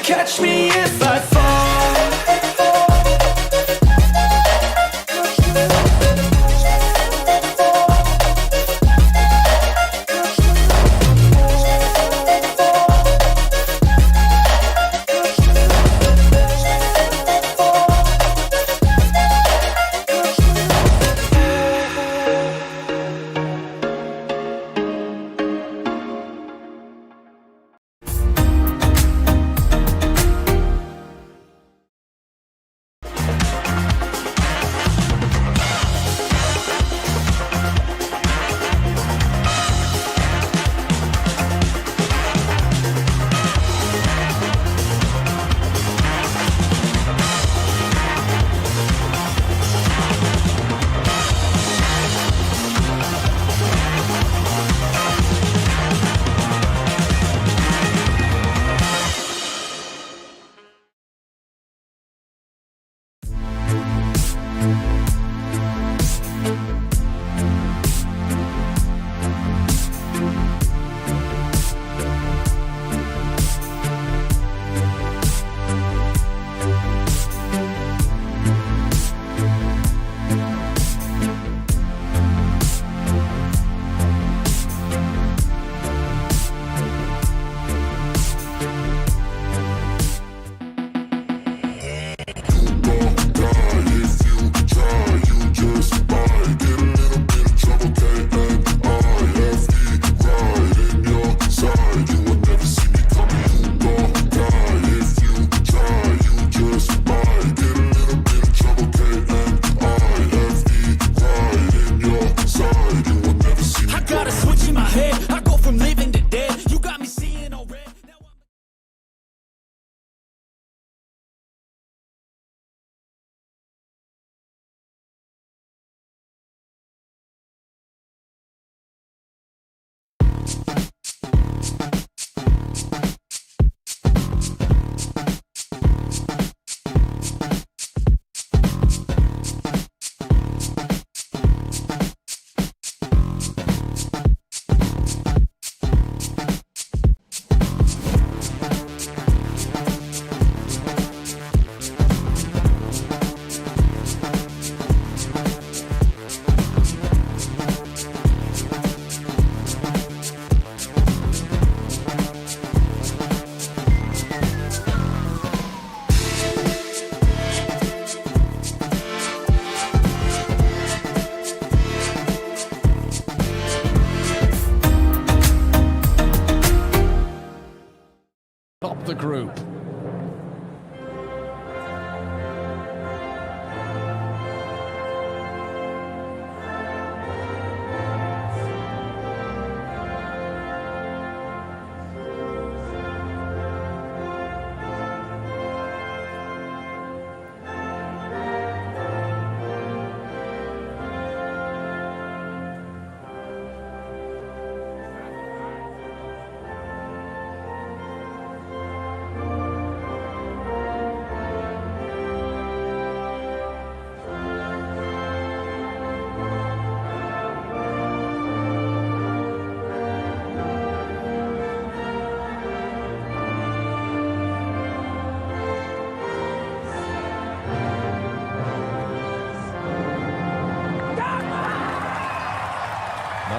Catch me if I fall.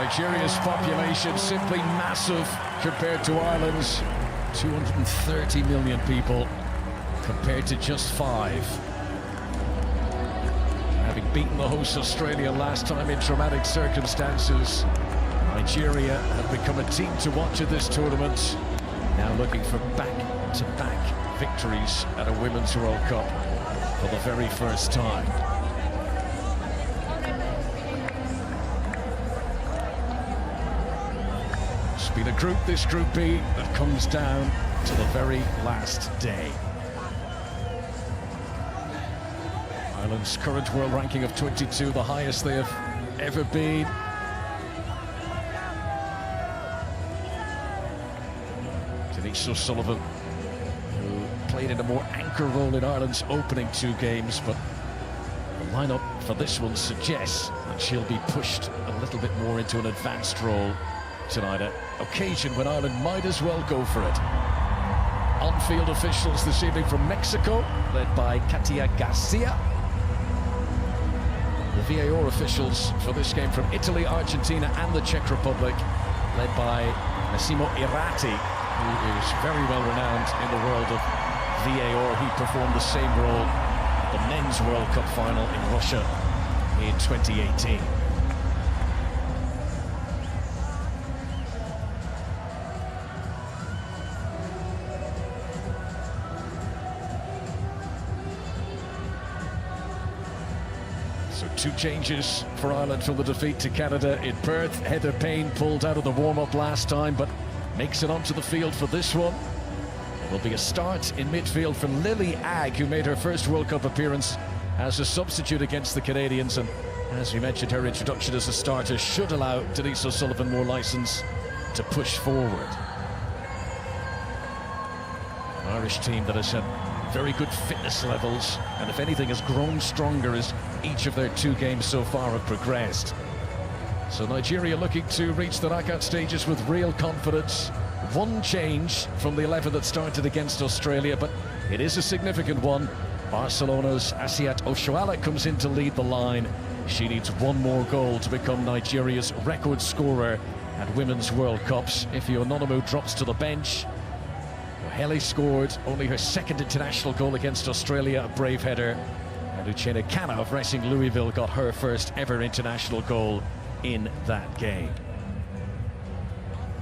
Nigeria's population simply massive compared to Ireland's. 230 million people compared to just 5. Having beaten the host Australia last time in dramatic circumstances, Nigeria have become a team to watch at this tournament, now looking for back-to-back victories at a Women's World Cup for the very first time. It's been a group, this Group B, that comes down to the very last day. Ireland's current world ranking of 22, the highest they have ever been. Denise O'Sullivan, who played in a more anchor role in Ireland's opening 2 games, but the lineup for this one suggests that she'll be pushed a little bit more into an advanced role tonight, an occasion when Ireland might as well go for it. On-field officials this evening from Mexico, led by Katia Garcia. The VAR officials for this game from Italy, Argentina and the Czech Republic, led by Massimo Irati, who is very well renowned in the world of VAR. He performed the same role at the Men's World Cup final in Russia in 2018. So 2 changes for Ireland from the defeat to Canada in Perth. Heather Payne pulled out of the warm-up last time, but makes it onto the field for this one. It will be a start in midfield from Lily Agg, who made her first World Cup appearance as a substitute against the Canadians, and as we mentioned, her introduction as a starter should allow Denise O'Sullivan more licence to push forward. An Irish team that has had very good fitness levels, and if anything has grown stronger as each of their 2 games so far have progressed. So Nigeria looking to reach the knockout stages with real confidence. 1 change from the 11 that started against Australia, but it is a significant one. Barcelona's Asiat Oshoala comes in to lead the line. She needs 1 more goal to become Nigeria's record scorer at Women's World Cups. Ify Ononomu drops to the bench. Ohele scored only her 2nd international goal against Australia, a brave header. And Uchenna Kana of Racing Louisville got her first ever international goal in that game.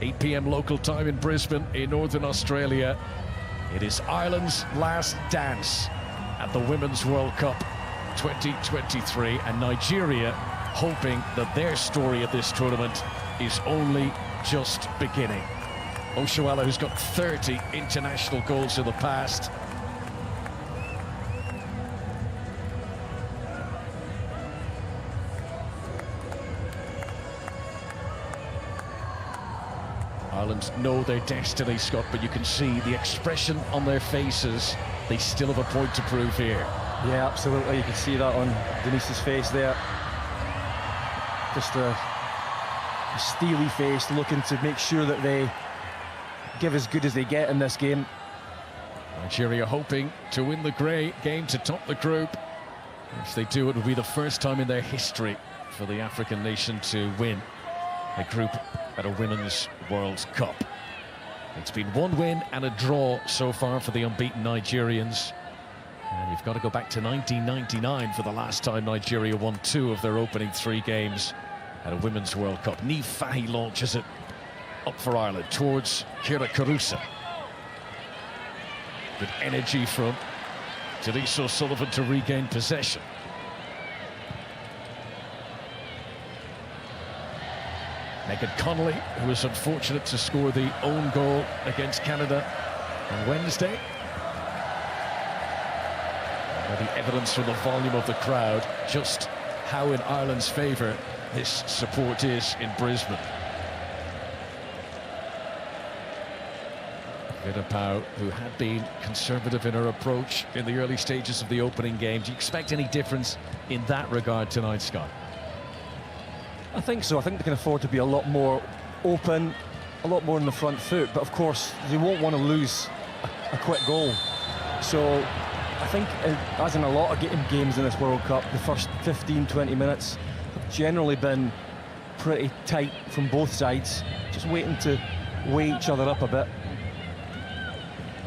8 p.m. local time in Brisbane in Northern Australia. It is Ireland's last dance at the Women's World Cup 2023, and Nigeria hoping that their story at this tournament is only just beginning. Oshoala, who's got 30 international goals in the past. Ireland know their destiny, Scott, but you can see the expression on their faces. They still have a point to prove here. Yeah, absolutely. You can see that on Denise's face there. Just a steely face, looking to make sure that they give as good as they get in this game. Nigeria hoping to win the game to top the group. If they do, it will be the first time in their history for the African nation to win a group at a Women's World Cup. It's been 1 win and a draw so far for the unbeaten Nigerians. And you've got to go back to 1999 for the last time Nigeria won 2 of their opening 3 games at a Women's World Cup. Niamh Fahey launches it up for Ireland towards Kira Carusa. Good energy from Denise O'Sullivan to regain possession. Megan Connolly, who was unfortunate to score the own goal against Canada on Wednesday. The evidence from the volume of the crowd, just how in Ireland's favour this support is in Brisbane. Vida Pau, who had been conservative in her approach in the early stages of the opening game. Do you expect any difference in that regard tonight, Scott? I think so. I think they can afford to be a lot more open, a lot more in the front foot, but of course they won't want to lose a quick goal. So I think, as in a lot of games in this World Cup, the first 15-20 minutes have generally been pretty tight from both sides, just waiting to weigh each other up a bit.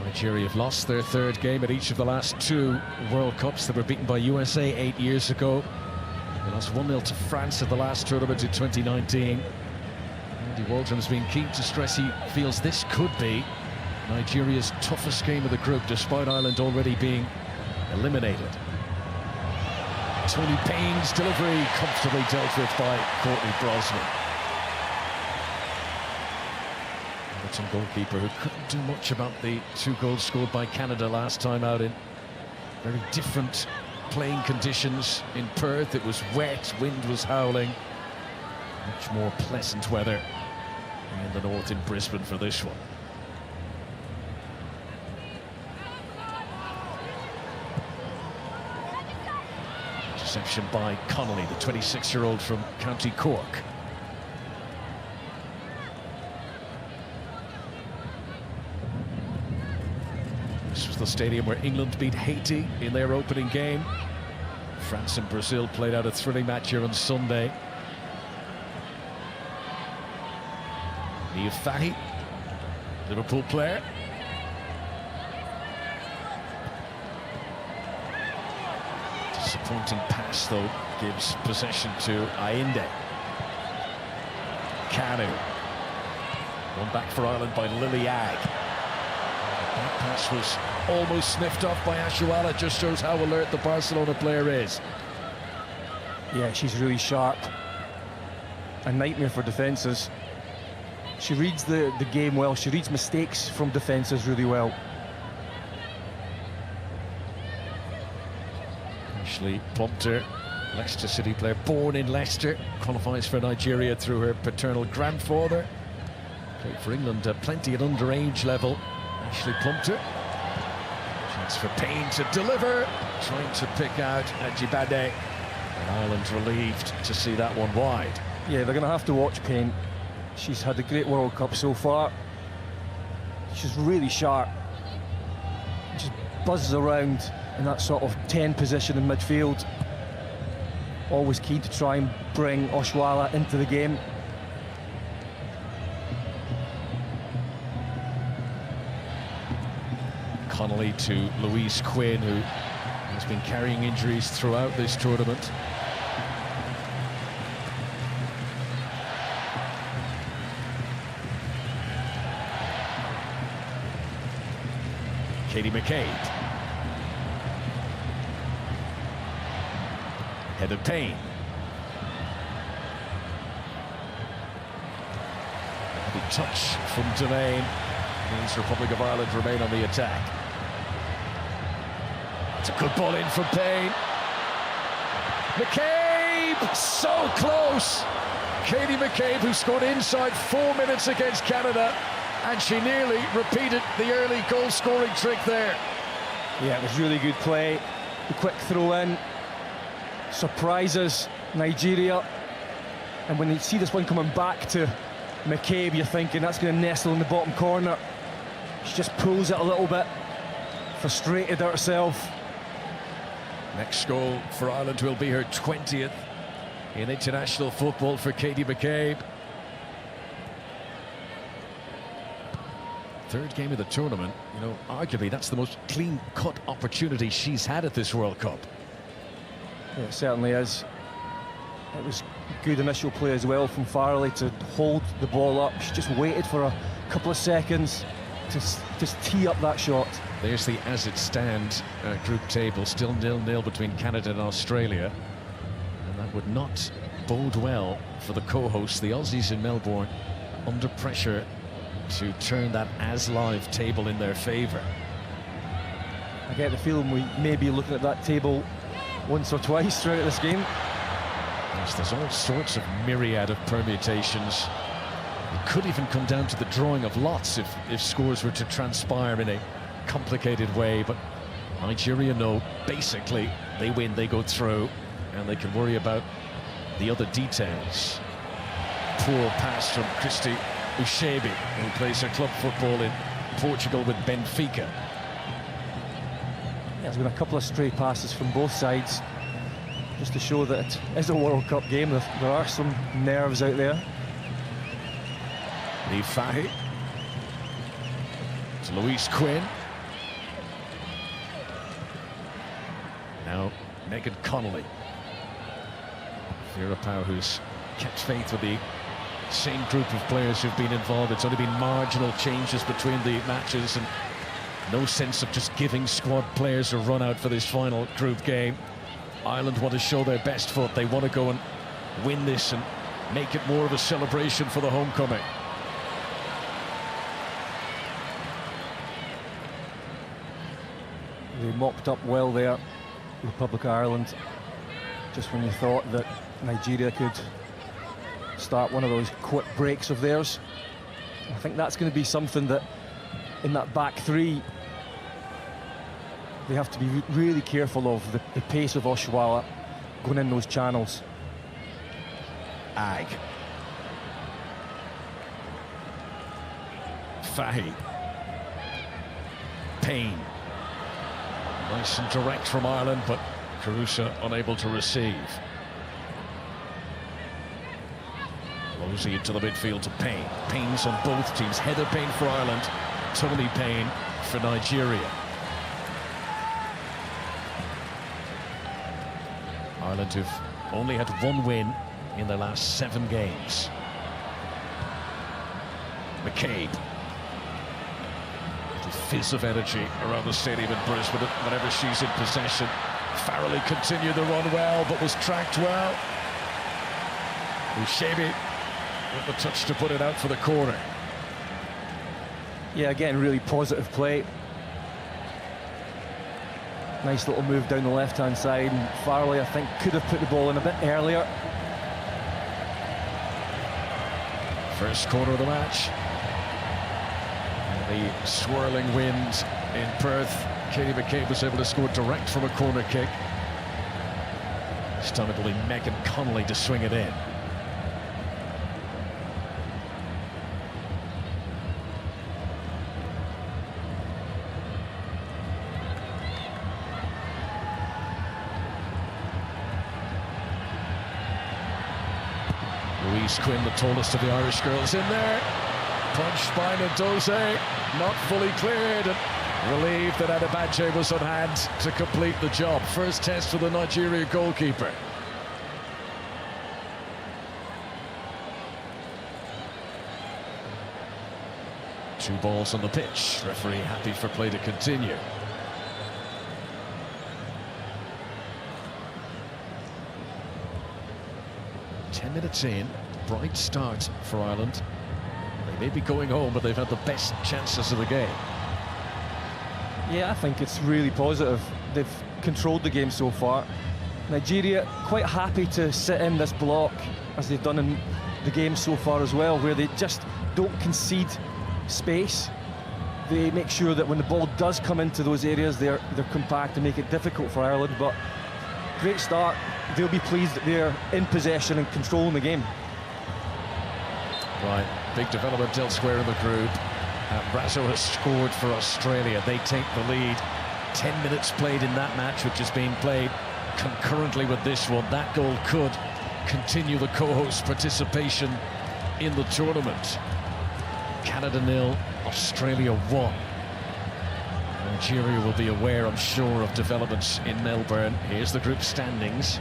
Nigeria have lost their third game at each of the last two World Cups. They were beaten by USA 8 years ago. They lost 1-0 to France at the last tournament in 2019. Andy Waldron's been keen to stress he feels this could be Nigeria's toughest game of the group, despite Ireland already being eliminated. Tony Payne's delivery comfortably dealt with by Courtney Brosnan. Everton goalkeeper who couldn't do much about the 2 goals scored by Canada last time out in very different playing conditions. In Perth it was wet, wind was howling. Much more pleasant weather in the north in Brisbane for this one. Interception by Connolly, the 26-year-old from County Cork. This was the stadium where England beat Haiti in their opening game. France and Brazil played out a thrilling match here on Sunday. Niamh Fahey, Liverpool player. Disappointing pass, though, gives possession to Ayinde. Kanu. One back for Ireland by Lily Agg. That pass was almost sniffed off by Ashuala. Just shows how alert the Barcelona player is. Yeah, she's really sharp. A nightmare for defences. She reads the game well. She reads mistakes from defences really well. Ashley Plumpter, Leicester City player, born in Leicester, qualifies for Nigeria through her paternal grandfather. Played for England plenty at underage level. Ashley Plumpter. Chance for Payne to deliver, trying to pick out Ajibade. And Ireland relieved to see that one wide. Yeah, they're going to have to watch Payne. She's had a great World Cup so far. She's really sharp. Just buzzes around in that sort of 10 position in midfield. Always keen to try and bring Oshuala into the game. Connolly to Louise Quinn, who has been carrying injuries throughout this tournament. Katie McCabe. Heather Payne. The touch from Delane means Republic of Ireland remain on the attack. It's a good ball in from Payne. McCabe, so close. Katie McCabe, who scored inside 4 minutes against Canada, and she nearly repeated the early goal-scoring trick there. Yeah, it was really good play. The quick throw-in surprises Nigeria. And when you see this one coming back to McCabe, you're thinking that's going to nestle in the bottom corner. She just pulls it a little bit, frustrated herself. Next goal for Ireland will be her 20th in international football for Katie McCabe. Third game of the tournament, you know, arguably that's the most clean-cut opportunity she's had at this World Cup. Yeah, it certainly is. It was good initial play as well from Farley to hold the ball up. She just waited for a couple of seconds to just tee up that shot. There's the as-it-stand group table, still 0-0 between Canada and Australia. And that would not bode well for the co-hosts, the Aussies in Melbourne, under pressure to turn that as-live table in their favour. I get the feeling we may be looking at that table once or twice throughout this game. Yes, there's all sorts of myriad of permutations. It could even come down to the drawing of lots if scores were to transpire in a complicated way, but Nigeria know basically they win, they go through, and they can worry about the other details. Poor pass from Christy Ushebi, who plays her club football in Portugal with Benfica. Yeah, there's been a couple of stray passes from both sides. just to show that it is a World Cup game. There are some nerves out there. Lee Fahy to Louise Quinn. Now Megan Connolly. Vera Pauw, who's kept faith with the same group of players who've been involved. It's only been marginal changes between the matches and no sense of just giving squad players a run out for this final group game. Ireland want to show their best foot. They want to go and win this and make it more of a celebration for the homecoming. They mopped up well there, Republic of Ireland, just when you thought that Nigeria could start one of those quick breaks of theirs. I think that's going to be something that, in that back three, they have to be really careful of, the pace of Oshuala going in those channels. Ag. Fahy. Payne. Nice and direct from Ireland, but Carusa unable to receive. Losey into the midfield to Payne. Payne's on both teams. Heather Payne for Ireland, Tony Payne for Nigeria. Ireland who've only had one win in their last 7 games. McCabe. Little fizz of energy around the stadium in Brisbane whenever she's in possession. Farrelly continued the run well, but was tracked well. Ushebi with the touch to put it out for the corner. Yeah, again, really positive play. Nice little move down the left-hand side, and Farrelly, I think, could have put the ball in a bit earlier. First corner of the match. And the swirling wind in Perth. Katie McCabe was able to score direct from a corner kick. This time it'll be Megan Connolly to swing it in. Louise Quinn, the tallest of the Irish girls, in there. Punched by Ndoze, not fully cleared, and relieved that Adebayo was on hand to complete the job. First test for the Nigeria goalkeeper. Two balls on the pitch. Referee happy for play to continue. Minutes in, bright start for Ireland. They may be going home, but they've had the best chances of the game. Yeah, I think it's really positive. They've controlled the game so far. Nigeria quite happy to sit in this block, as they've done in the game so far as well, where they just don't concede space. They make sure that when the ball does come into those areas, they're compact and make it difficult for Ireland. But great start. They'll be pleased that they're in possession and controlling the game. Right, big development elsewhere in the group. Brazo has scored for Australia. They take the lead. 10 minutes played in that match, which is being played concurrently with this one. That goal could continue the co-host participation in the tournament. Canada 0, Australia 1. Nigeria will be aware, I'm sure, of developments in Melbourne. Here's the group standings.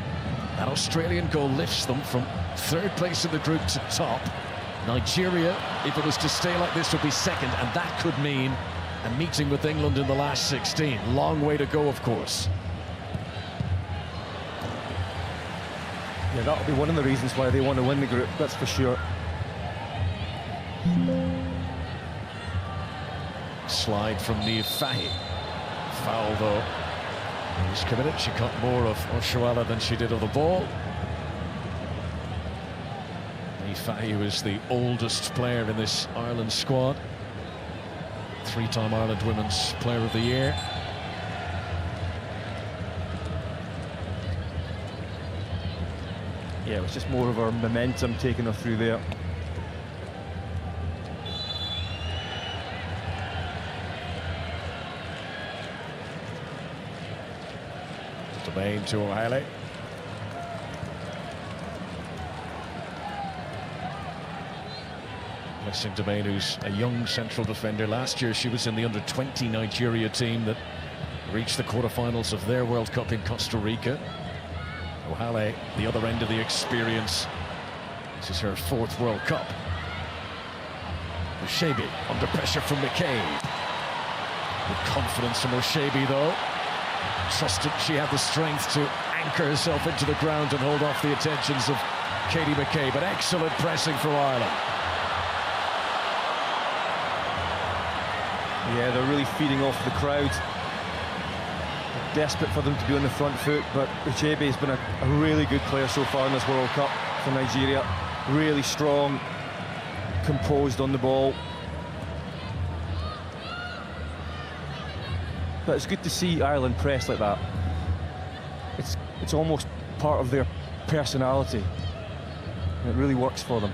That Australian goal lifts them from 3rd place in the group to top. Nigeria, if it was to stay like this, would be 2nd, and that could mean a meeting with England in the last 16. Long way to go, of course. Yeah, that'll be one of the reasons why they want to win the group, that's for sure. Slide from Niamh Fahy. Foul, though. He's committed. She caught more of Oshuala than she did of the ball. Niamh Fahy, who is the oldest player in this Ireland squad. 3-time Ireland Women's Player of the Year. Yeah, it was just more of our momentum taking her through there. Domain to O'Reilly. Blessing Domain, who's a young central defender. Last year she was in the under-20 Nigeria team that reached the quarterfinals of their World Cup in Costa Rica. Ohale, the other end of the experience. This is her 4th World Cup. Oshebi under pressure from McCabe. With confidence from Oshebi though. Trusted she had the strength to anchor herself into the ground and hold off the attentions of Katie McCabe. But excellent pressing for Ireland. Yeah, they're really feeding off the crowd. Desperate for them to be on the front foot, but Uchebe has been a really good player so far in this World Cup for Nigeria. Really strong, composed on the ball. But it's good to see Ireland press like that. It's almost part of their personality. And it really works for them.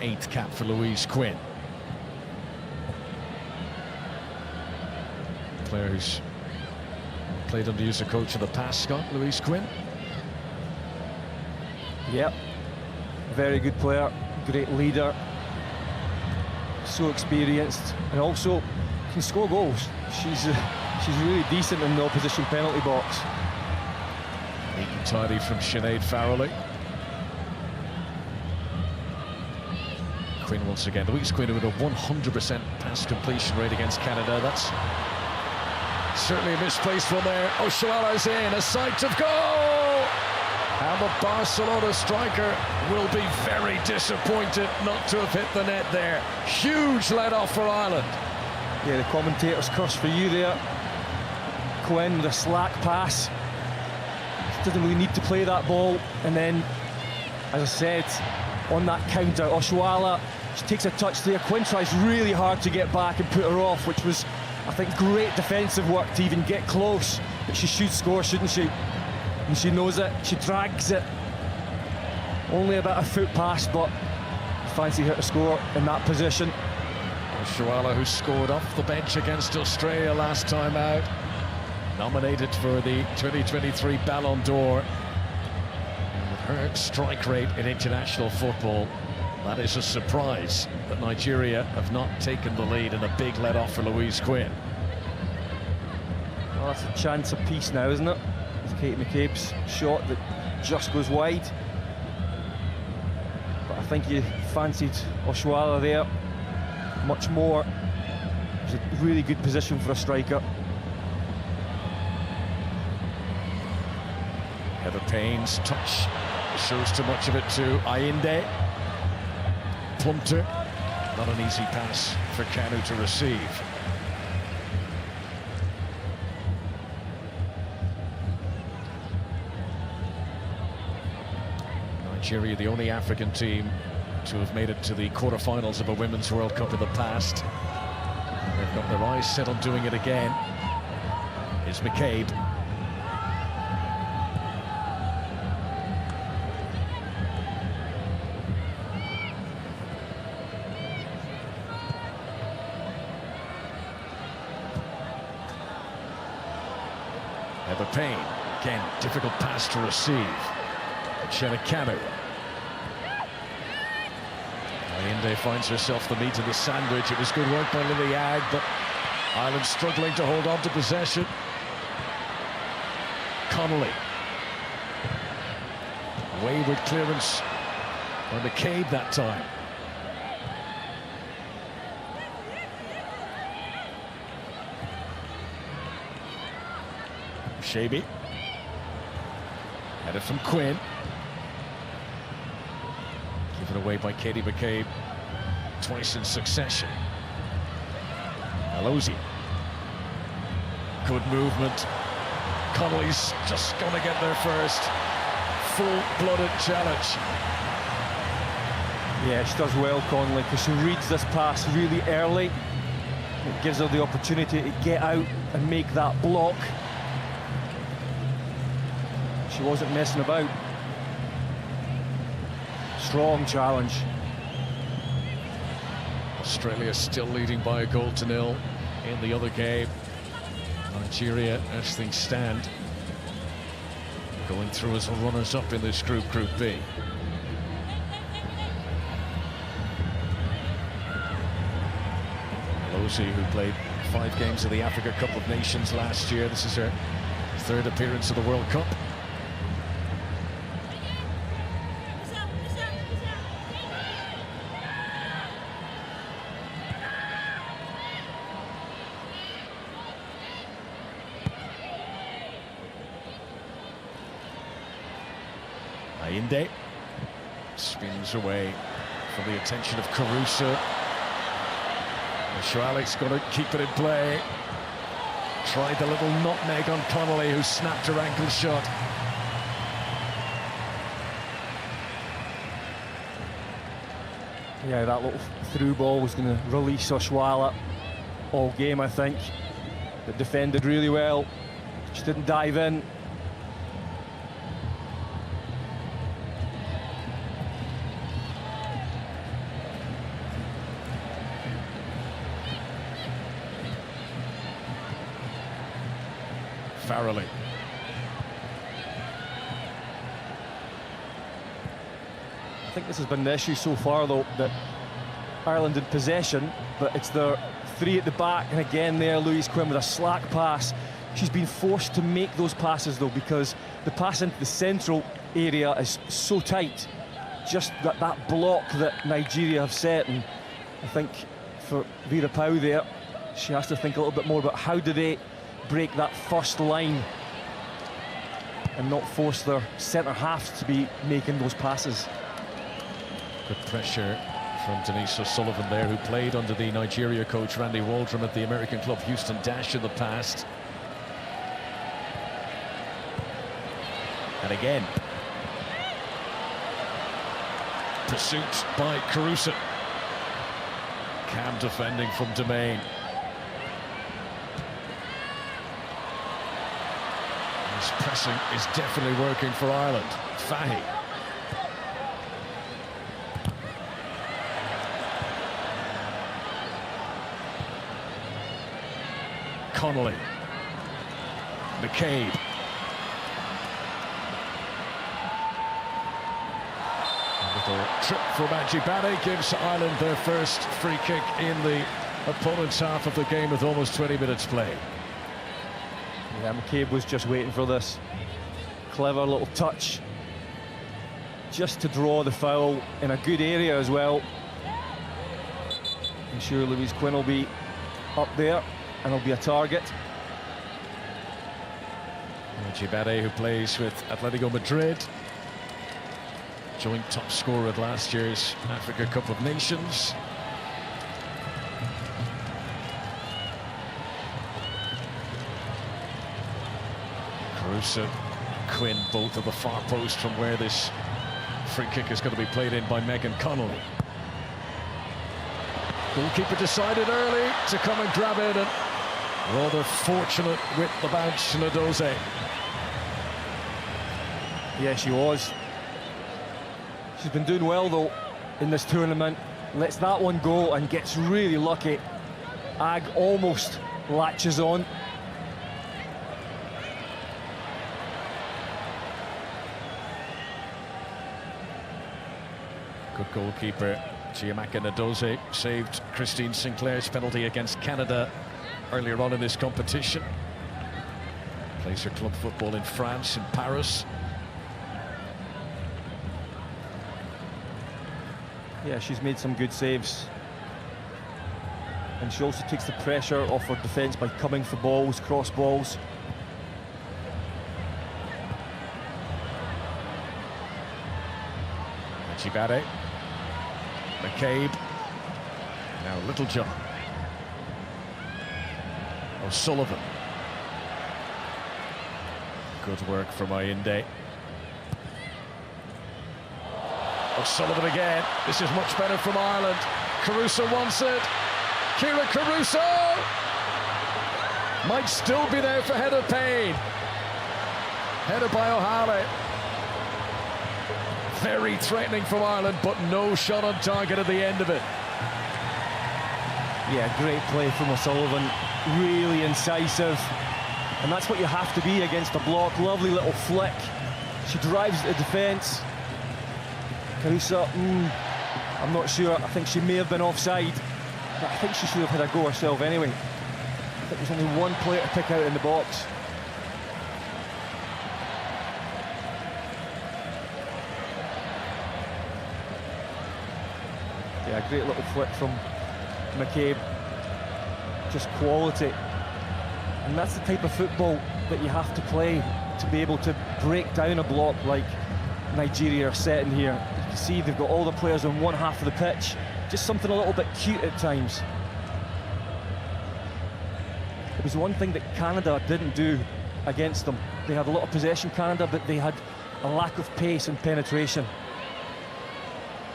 th cap for Louise Quinn. Player who's played under user coach in the past, Scott, Louise Quinn. Yep, very good player, great leader, so experienced, and also can score goals. She's really decent in the opposition penalty box. Neat and tidy from Sinead Farrelly. Quinn once again. Louise Quinn with a 100% pass completion rate against Canada. That's certainly a misplaced one there. Oshuala's in, a sight of goal! And the Barcelona striker will be very disappointed not to have hit the net there. Huge let-off for Ireland. Yeah, the commentator's curse for you there. Quinn with a slack pass. Doesn't really need to play that ball. And then, as I said, on that counter, Oshuala, she takes a touch there. Quinn tries really hard to get back and put her off, which was, I think, great defensive work to even get close. But she should score, shouldn't she? And she knows it. She drags it. Only about a foot past, but fancy her to score in that position. Oshuala, who scored off the bench against Australia last time out, nominated for the 2023 Ballon d'Or. With her strike rate in international football, that is a surprise that Nigeria have not taken the lead in a big let-off for Louise Quinn. Well, that's a chance apiece now, isn't it? It's Katie McCabe's shot that just goes wide. But I think you fancied Oshuala there much more. It was a really good position for a striker. Heather Payne's touch shows too much of it to Ayinde. Plumped her. Not an easy pass for Kanu to receive. Nigeria, the only African team to have made it to the quarterfinals of a Women's World Cup in the past. They've got their eyes set on doing it again. Here's McCabe. Heather Payne, again, difficult pass to receive. Shenna Kanu. Ayinde finds herself the meat of the sandwich. It was good work by Lily Agg, but Ireland struggling to hold on to possession. Connolly. Wayward clearance by McCabe that time. Shaby. Headed from Quinn. Given away by Katie McCabe twice in succession. Alozie. Good movement. Connolly's just going to get there first. Full-blooded challenge. Yeah, she does well, Connolly, because she reads this pass really early. It gives her the opportunity to get out and make that block. She wasn't messing about. Strong challenge. Australia still leading by a 1-0 in the other game. Nigeria, as things stand, going through as runners-up in this Group B. Lozi, who played 5 games of the Africa Cup of Nations last year. This is her 3rd appearance of the World Cup. Ainde spins away from the attention of Caruso. Shualik's going to keep it in play. Tried the little nutmeg on Connolly, who snapped her ankle shot. Yeah, that little through ball was going to release Oshuala all game, I think. But defended really well. Just didn't dive in. Farrelly. I think this has been the issue so far, though, that Ireland in possession, but it's their 3 at the back, and again there, Louise Quinn with a slack pass. She's been forced to make those passes, though, because the pass into the central area is so tight. Just that block that Nigeria have set, and I think for Vera Pauw there, she has to think a little bit more about how do they break that first line and not force their centre halves to be making those passes. Good pressure from Denise O'Sullivan there, who played under the Nigeria coach Randy Waldrum at the American club Houston Dash in the past. And again, pursuit by Caruso. Cam defending from Domain. This pressing is definitely working for Ireland. Fahy. Connolly. McCabe. A little trip from Ajibade gives Ireland their first free kick in the opponent's half of the game with almost 20 minutes played. Yeah, McCabe was just waiting for this. Clever little touch. Just to draw the foul in a good area as well. I'm sure Louise Quinn will be up there and will be a target. Ajibade, who plays with Atletico Madrid. Joint top scorer at last year's Africa Cup of Nations. Caruso, Quinn, both at the far post from where this free kick is going to be played in by Megan Connolly. Goalkeeper decided early to come and grab it, and rather fortunate with the bounce, Nadoze. Yeah, she was. She's been doing well, though, in this tournament. Lets that one go and gets really lucky. Ag almost latches on. Good goalkeeper Chiamaka Nadoze saved Christine Sinclair's penalty against Canada earlier on in this competition. Plays her club football in France, in Paris. Yeah, she's made some good saves. And she also takes the pressure off her defence by coming for balls, cross balls. Ajibade. McCabe. Now Littlejohn. O'Sullivan. Good work from Ainde. O'Sullivan again. This is much better from Ireland. Caruso wants it. Kira Caruso might still be there for header Payne. Header by O'Hara. Very threatening from Ireland, but no shot on target at the end of it. Yeah, great play from O'Sullivan. Really incisive. And that's what you have to be against a block. Lovely little flick. She drives the defence. Caruso, I'm not sure. I think she may have been offside, but I think she should have had a go herself anyway. I think there's only one player to pick out in the box. Yeah, great little flick from McCabe. Just quality. And that's the type of football that you have to play to be able to break down a block like Nigeria are setting here. You can see they've got all the players on one half of the pitch. Just something a little bit cute at times. It was one thing that Canada didn't do against them. They had a lot of possession, Canada, but they had a lack of pace and penetration.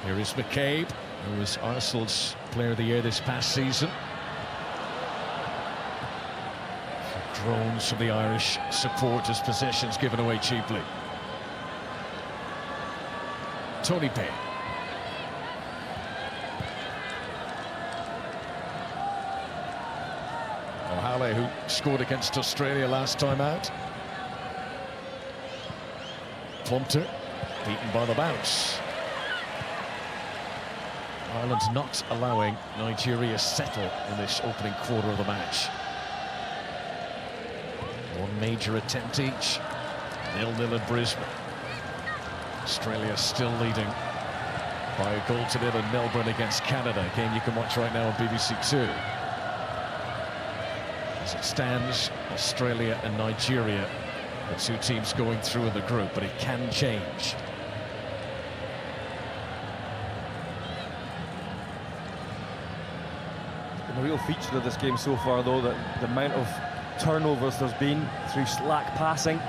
Here is McCabe, who was Arsenal's Player of the Year this past season. Drones from the Irish supporters, possessions given away cheaply. Tony Payne. O'Hale, who scored against Australia last time out. Plumpter, beaten by the bounce. Ireland not allowing Nigeria settle in this opening quarter of the match. One major attempt each. 0-0 in Brisbane. Australia still leading by a goal to nil in Melbourne against Canada. A game you can watch right now on BBC Two. As it stands, Australia and Nigeria, the two teams going through in the group, but it can change. The real feature of this game so far, though, that the amount of turnovers there's been through slack passing.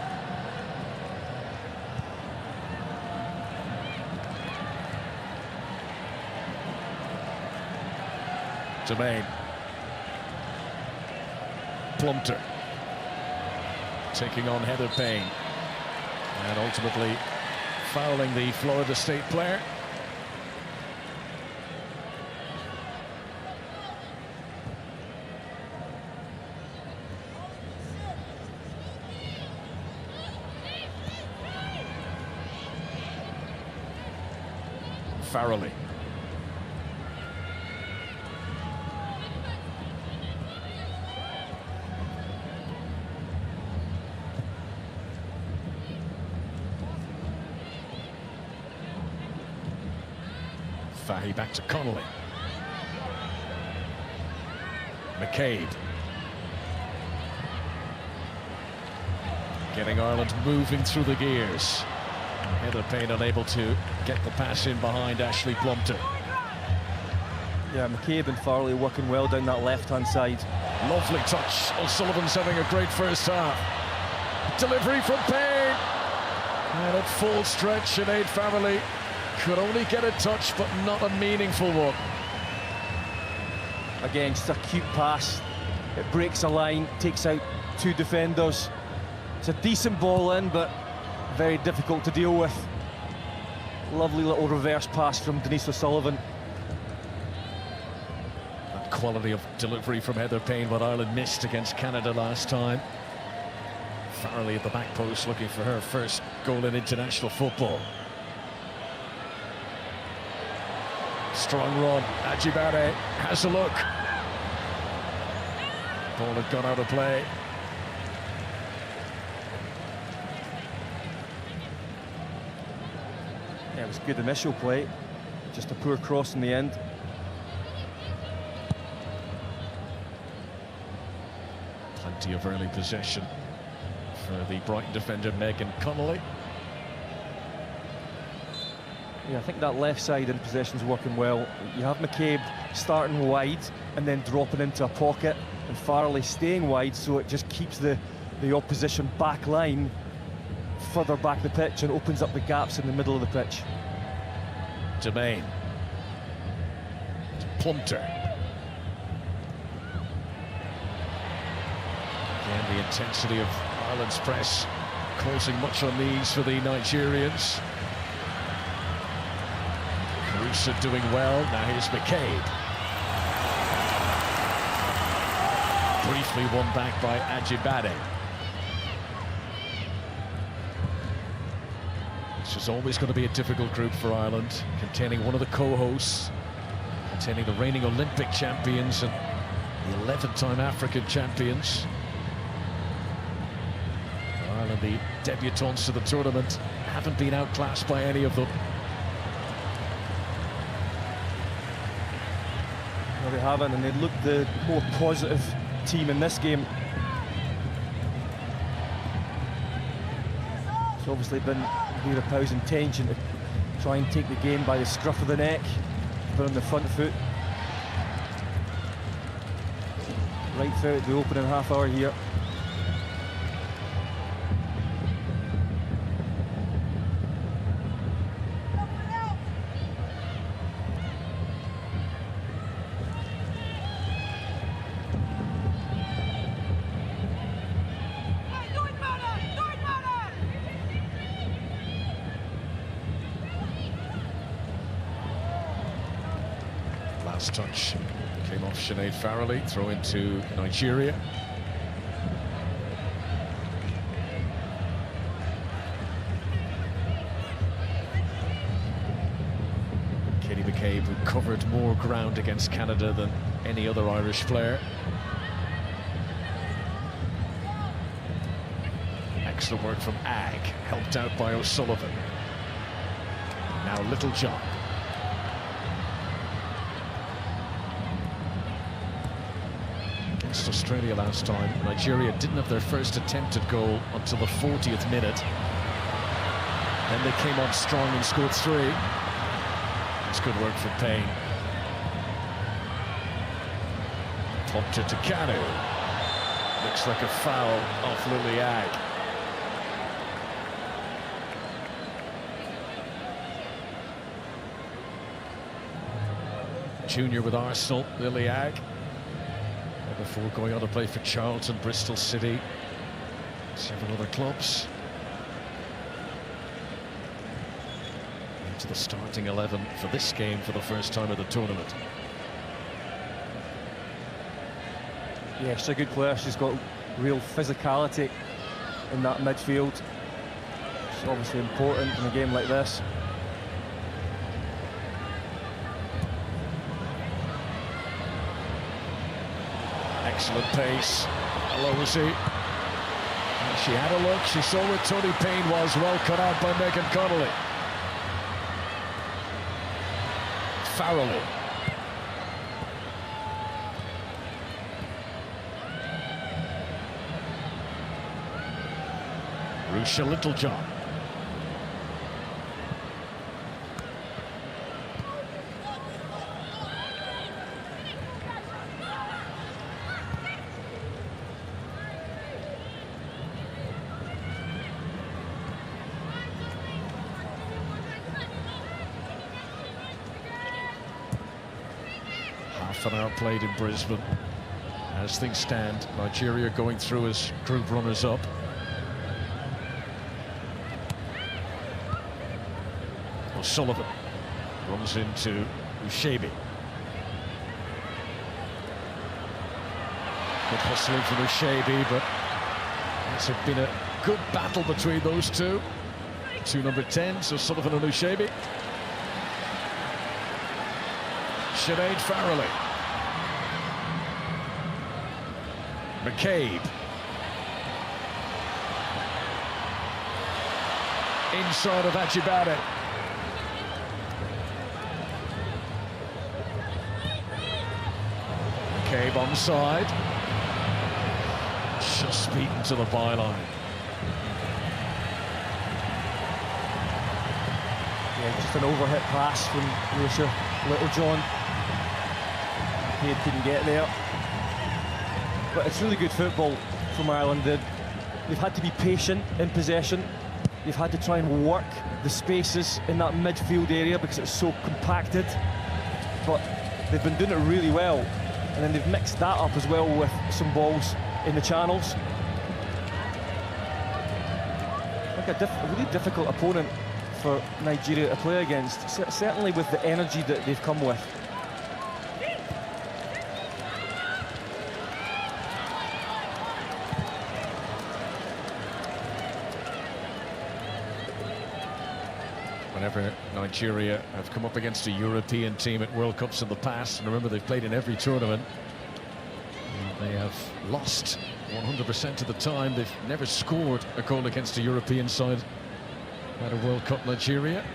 Domain. Plumpter taking on Heather Payne and ultimately fouling the Florida State player. Farrelly. Fahy back to Connolly. McCabe. Getting Ireland moving through the gears. Heather Payne unable to get the pass in behind Ashley Plumpter. Yeah, McCabe and Farley working well down that left-hand side. Lovely touch. O'Sullivan's having a great first half. Delivery from Payne. And at full stretch, Sinead Farrelly could only get a touch, but not a meaningful one. Again, just a cute pass. It breaks a line, takes out two defenders. It's a decent ball in, but very difficult to deal with. Lovely little reverse pass from Denise O'Sullivan. That quality of delivery from Heather Payne, what Ireland missed against Canada last time. Farrelly at the back post looking for her first goal in international football. Strong run. Ajibade has a look. Ball had gone out of play. Yeah, it was a good initial play. Just a poor cross in the end. Plenty of early possession for the Brighton defender Megan Connolly. Yeah, I think that left side in possession's working well. You have McCabe starting wide and then dropping into a pocket, and Farley staying wide, so it just keeps the opposition back line further back the pitch and opens up the gaps in the middle of the pitch. Domain. Plumpter. Again, the intensity of Ireland's press causing much unease for the Nigerians. Caruso doing well. Now here's McCabe. Briefly won back by Ajibade. was always going to be a difficult group for Ireland, containing one of the co-hosts, containing the reigning Olympic champions and the 11th-time African champions. Ireland, the debutants of the tournament, haven't been outclassed by any of them. No, they haven't, and they looked the more positive team in this game. It's obviously been Vera Pauw's intention to try and take the game by the scruff of the neck, put on the front foot. Right throughout the opening half hour here. Last touch came off Sinead Farrelly, throw into Nigeria. Katie McCabe, who covered more ground against Canada than any other Irish player. Excellent work from Ag, helped out by O'Sullivan. Now Littlejohn. Against Australia last time, Nigeria didn't have their first attempted goal until the 40th minute. Then they came on strong and scored 3. It's good work for Payne. Pumped it to Kanu. Looks like a foul off Lily Ag. Junior with Arsenal, Lily Ag. Before going on to play for Charlton, Bristol City, several other clubs. Into the starting 11 for this game for the first time of the tournament. Yeah, she's a good player. She's got real physicality in that midfield. It's obviously important in a game like this. Excellent pace, Aloisi. She had a look, she saw where Tony Payne was, well cut out by Megan Connolly. Farrelly. Rusha Littlejohn. Half an hour played in Brisbane. As things stand, Nigeria going through as group runners-up. O'Sullivan runs into Ushebi. Good hustling from Ushebi, but it's been a good battle between those two. Two number 10s, O'Sullivan and Ushebi. Sinead Farrelly. McCabe. Inside of Ajibade. McCabe onside. Just beaten to the byline. Yeah, just an overhit pass from Rusha Littlejohn. He couldn't get there. But it's really good football from Ireland. They've had to be patient in possession. They've had to try and work the spaces in that midfield area because it's so compacted. But they've been doing it really well. And then they've mixed that up as well with some balls in the channels. I think a really difficult opponent for Nigeria to play against, certainly with the energy that they've come with. whenever Nigeria have come up against a European team at World Cups in the past, and remember they've played in every tournament, and they have lost 100% of the time. They've never scored a goal against a European side at a World Cup. Nigeria.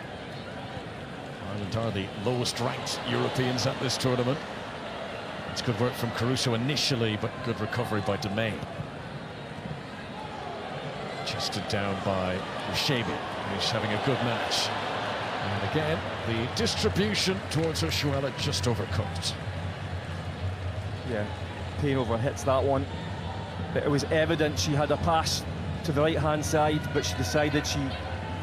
Ireland are the lowest ranked Europeans at this tournament. It's good work from Caruso initially, but good recovery by Domain. Chested down by Ushebi, who's having a good match. And again, the distribution towards Oshuala just overcooked. Yeah, Payne overhits that one. But it was evident she had a pass to the right-hand side, but she decided she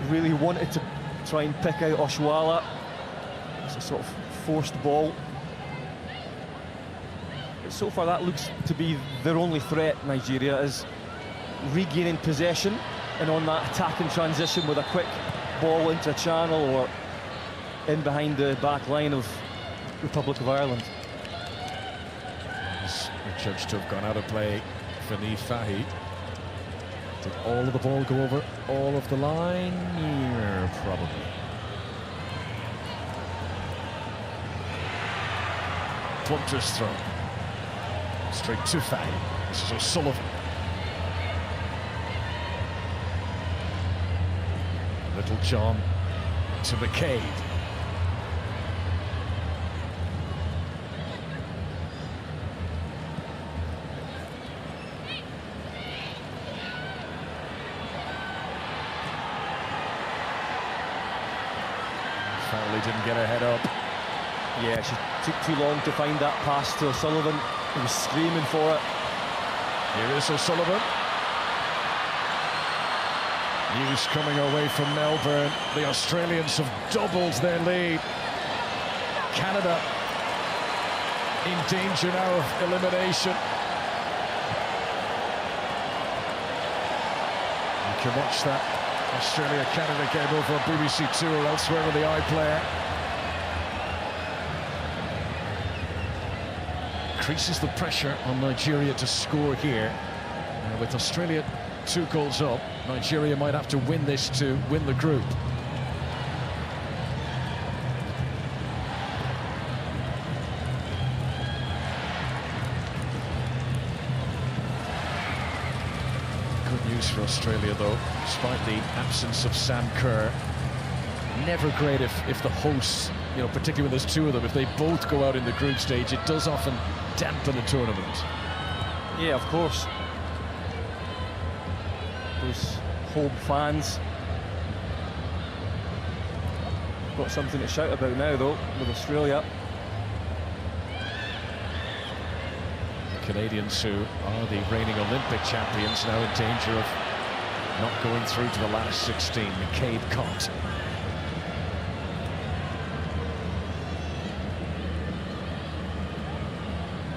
really wanted to try and pick out Oshuala. It's a sort of forced ball. But so far that looks to be their only threat, Nigeria, is regaining possession and on that attacking transition with a quick ball into a channel or in behind the back line of Republic of Ireland. We're judged to have gone out of play for Niamh Fahey. Did all of the ball go over all of the line? Yeah, probably. Punter's throw. Straight to Fahey. This is O'Sullivan. Little John to McCabe. Fowley didn't get her head up. Yeah, she took too long to find that pass to O'Sullivan. He was screaming for it. Here is O'Sullivan. News coming away from Melbourne. The Australians have doubled their lead. Canada in danger now of elimination. You can watch that Australia-Canada game over on BBC Two or elsewhere on the iPlayer. Increases the pressure on Nigeria to score here. With Australia 2 goals up, Nigeria might have to win this to win the group. Good news for Australia, though, despite the absence of Sam Kerr. Never great if the hosts, you know, particularly when there's 2 of them, if they both go out in the group stage, it does often dampen a tournament. Yeah, of course. Those home fans got something to shout about now, though, with Australia. The Canadians, who are the reigning Olympic champions, now in danger of not going through to the last 16. McCabe caught.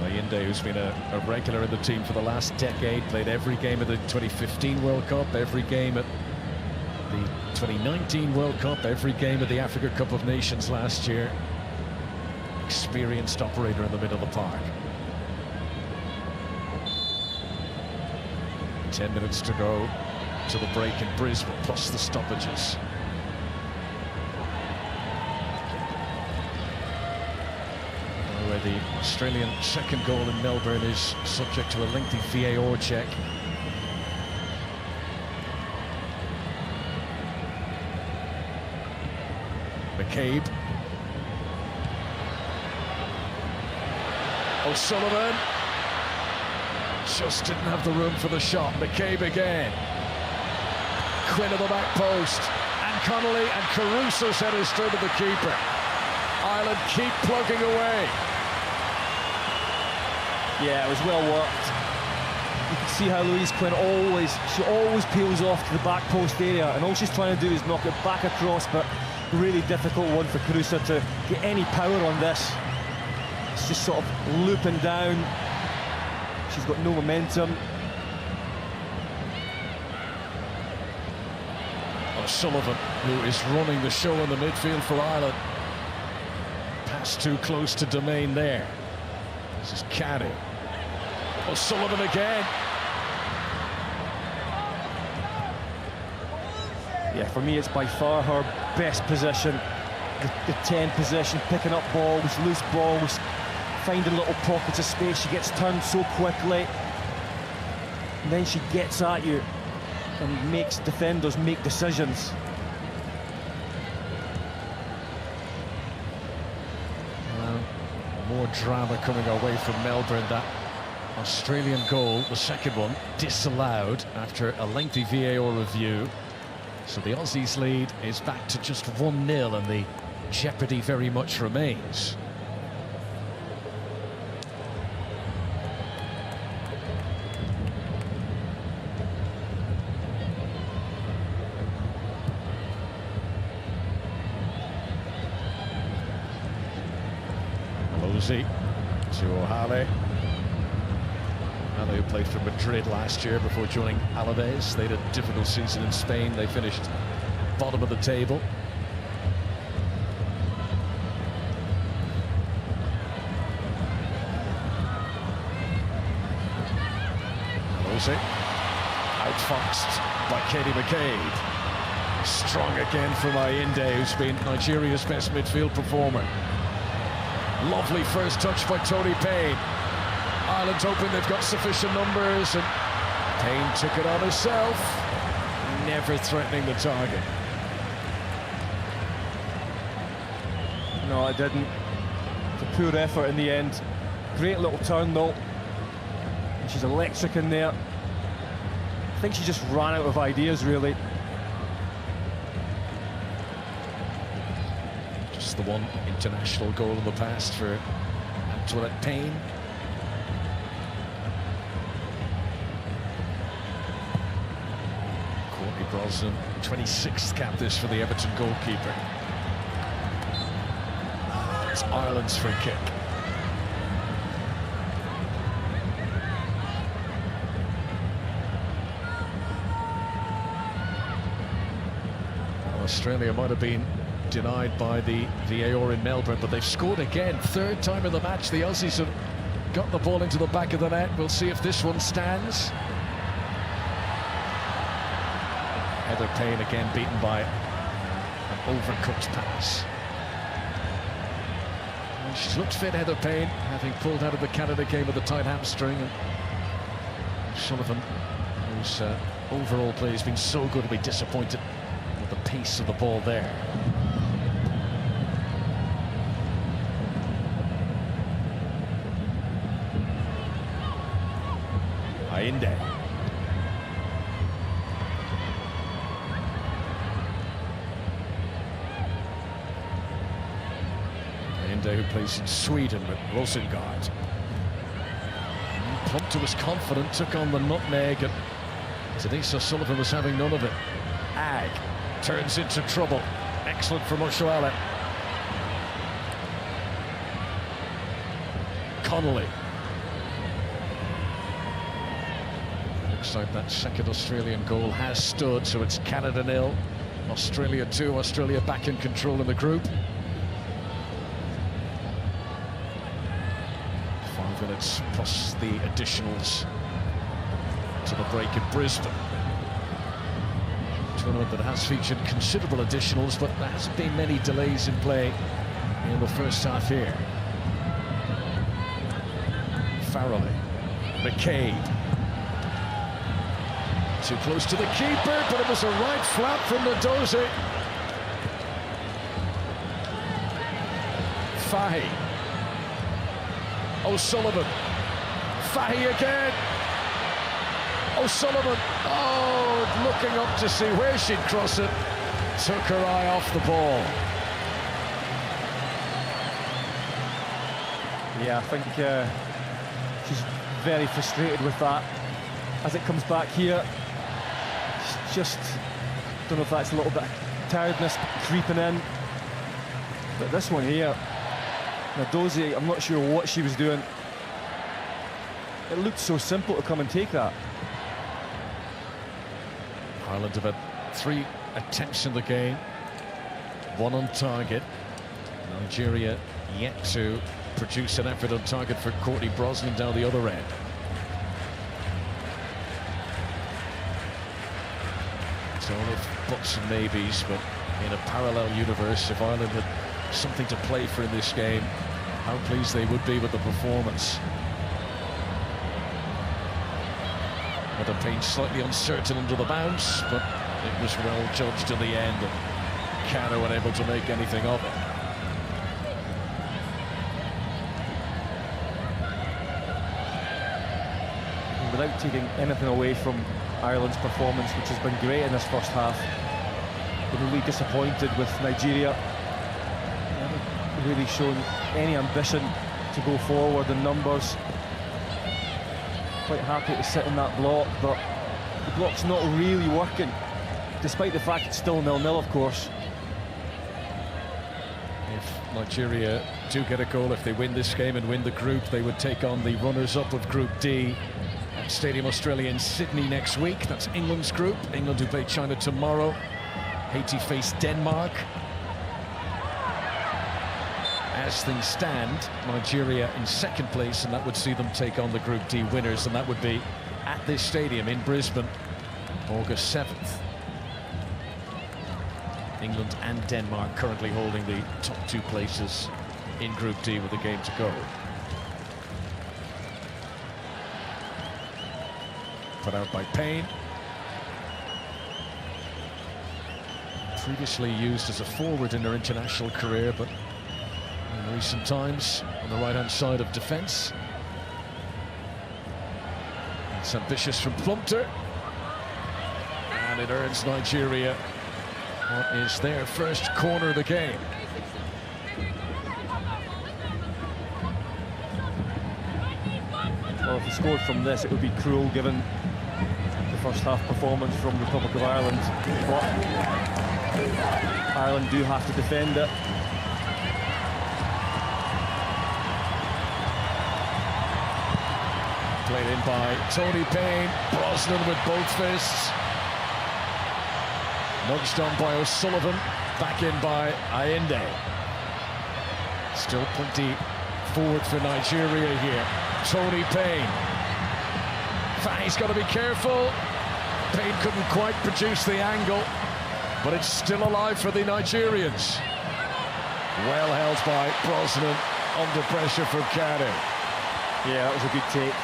Mayinde, who's been a regular in the team for the last decade, played every game of the 2015 World Cup, every game at the 2019 World Cup, every game at the Africa Cup of Nations last year. Experienced operator in the middle of the park. 10 minutes to go to the break in Brisbane, plus the stoppages. Where the Australian second goal in Melbourne is subject to a lengthy VAR check. McCabe. O'Sullivan just didn't have the room for the shot. McCabe again. Quinn at the back post, and Connolly and Caruso set it straight to the keeper. Ireland keep plugging away. Yeah, it was well worked. You can see how Louise Quinn always peels off to the back post area, and all she's trying to do is knock it back across, but really difficult one for Caruso to get any power on this. It's just sort of looping down. She's got no momentum. O'Sullivan, who is running the show in the midfield for Ireland. Pass too close to Domain there. This is Caddy. O'Sullivan again. Yeah, for me, it's by far her best position. The 10 position, picking up balls, loose balls, finding little pockets of space. She gets turned so quickly, and then she gets at you and makes defenders make decisions. More drama coming away from Melbourne. That Australian goal, the second one, disallowed after a lengthy VAR review. So the Aussies' lead is back to just 1-0, and the jeopardy very much remains. Losey to O'Hale. O'Hale, who played for Madrid last year before joining Alaves. They had a difficult season in Spain. They finished bottom of the table. Losey, outfoxed by Katie McCabe. Strong again from Ayinde, who's been Nigeria's best midfield performer. Lovely first touch by Tony Payne. Ireland hoping they've got sufficient numbers, and Payne took it on herself, never threatening the target. No, it didn't. It's a poor effort in the end. Great little turn though. And she's electric in there. I think she just ran out of ideas, really. The one international goal in the past for Antoinette Payne. Courtney Brosnan, 26th cap this for the Everton goalkeeper. It's Ireland's free kick. Well, Australia might have been denied by the VAR in Melbourne, but they've scored again. Third time in the match the Aussies have got the ball into the back of the net. We'll see if this one stands. Heather Payne again beaten by an overcooked pass. Well, she's looked fit, Heather Payne, having pulled out of the Canada game with a tight hamstring. And Sullivan, whose overall play has been so good, will be disappointed with the pace of the ball there. Ayinde. Ayinde, who plays in Sweden with Rosengard. Plumpton was confident, took on the nutmeg, and Denise O'Sullivan was having none of it. Ag turns into trouble. Excellent from Oshoala. Connolly. Looks like that second Australian goal has stood, so it's Canada 0, Australia 2, Australia back in control in the group. 5 minutes plus the additionals to the break in Brisbane. A tournament that has featured considerable additionals, but there hasn't been many delays in play in the first half here. Farrelly, McCabe. Too close to the keeper, but it was a right flap from Ndozi. Fahy. O'Sullivan. Fahy again. O'Sullivan. Oh, looking up to see where she'd cross it. Took her eye off the ball. Yeah, I think she's very frustrated with that. As it comes back here, just don't know if that's a little bit of tiredness creeping in, but this one here, Ndozi, I'm not sure what she was doing. It looked so simple to come and take that. Ireland have had 3 attempts in the game, 1 on target. Nigeria yet to produce an effort on target for Courtney Brosnan down the other end. It's all of buts and maybes, but in a parallel universe, if Ireland had something to play for in this game, how pleased they would be with the performance. Whether Payne slightly uncertain under the bounce, but it was well judged in the end, and Cano unable to make anything of it. Without taking anything away from Ireland's performance, which has been great in this first half, been really disappointed with Nigeria. Haven't really shown any ambition to go forward in numbers. Quite happy to sit in that block, but the block's not really working, despite the fact it's still 0-0, of course. If Nigeria do get a goal, if they win this game and win the group, they would take on the runners-up of Group D at Stadium Australia in Sydney next week. That's England's group. England, who play China tomorrow. Haiti face Denmark. As things stand, Nigeria in second place, and that would see them take on the Group D winners, and that would be at this stadium in Brisbane, August 7th. England and Denmark currently holding the top two places in Group D with a game to go. Put out by Payne. Previously used as a forward in their international career, but in recent times on the right-hand side of defence. It's ambitious from Plumpter, and it earns Nigeria what is their first corner of the game. Well, if he scored from this, it would be cruel given the first half performance from the Republic of Ireland. But Ireland do have to defend it. Played in by Tony Payne, Brosnan with both fists. Nudged on by O'Sullivan, back in by Ayinde. Still plenty forward for Nigeria here. Tony Payne. He's got to be careful. Payne couldn't quite produce the angle, but it's still alive for the Nigerians. Well held by Brosnan, under pressure from Cano. Yeah, that was a good take.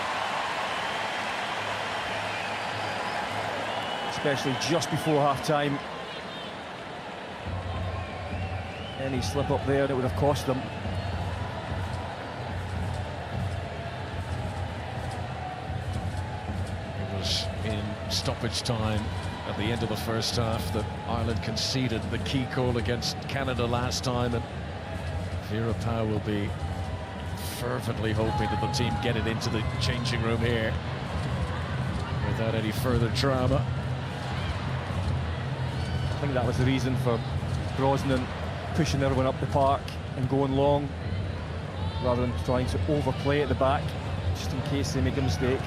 Especially just before half-time. Any slip up there, and it would have cost them. It was in stoppage time at the end of the first half that Ireland conceded the key goal against Canada last time, and Vera Pauw will be fervently hoping that the team get it into the changing room here without any further drama. I think that was the reason for Brosnan pushing everyone up the park and going long, rather than trying to overplay at the back, just in case they make a mistake.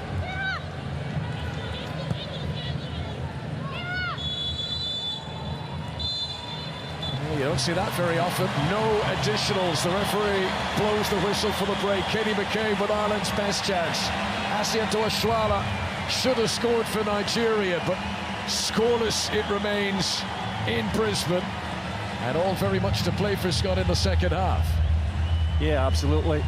You don't see that very often. No additionals. The referee blows the whistle for the break. Katie McCabe with Ireland's best chance. Asiato Ashwala should have scored for Nigeria, but scoreless it remains in Brisbane, and all very much to play for Scott in the second half. Yeah, absolutely.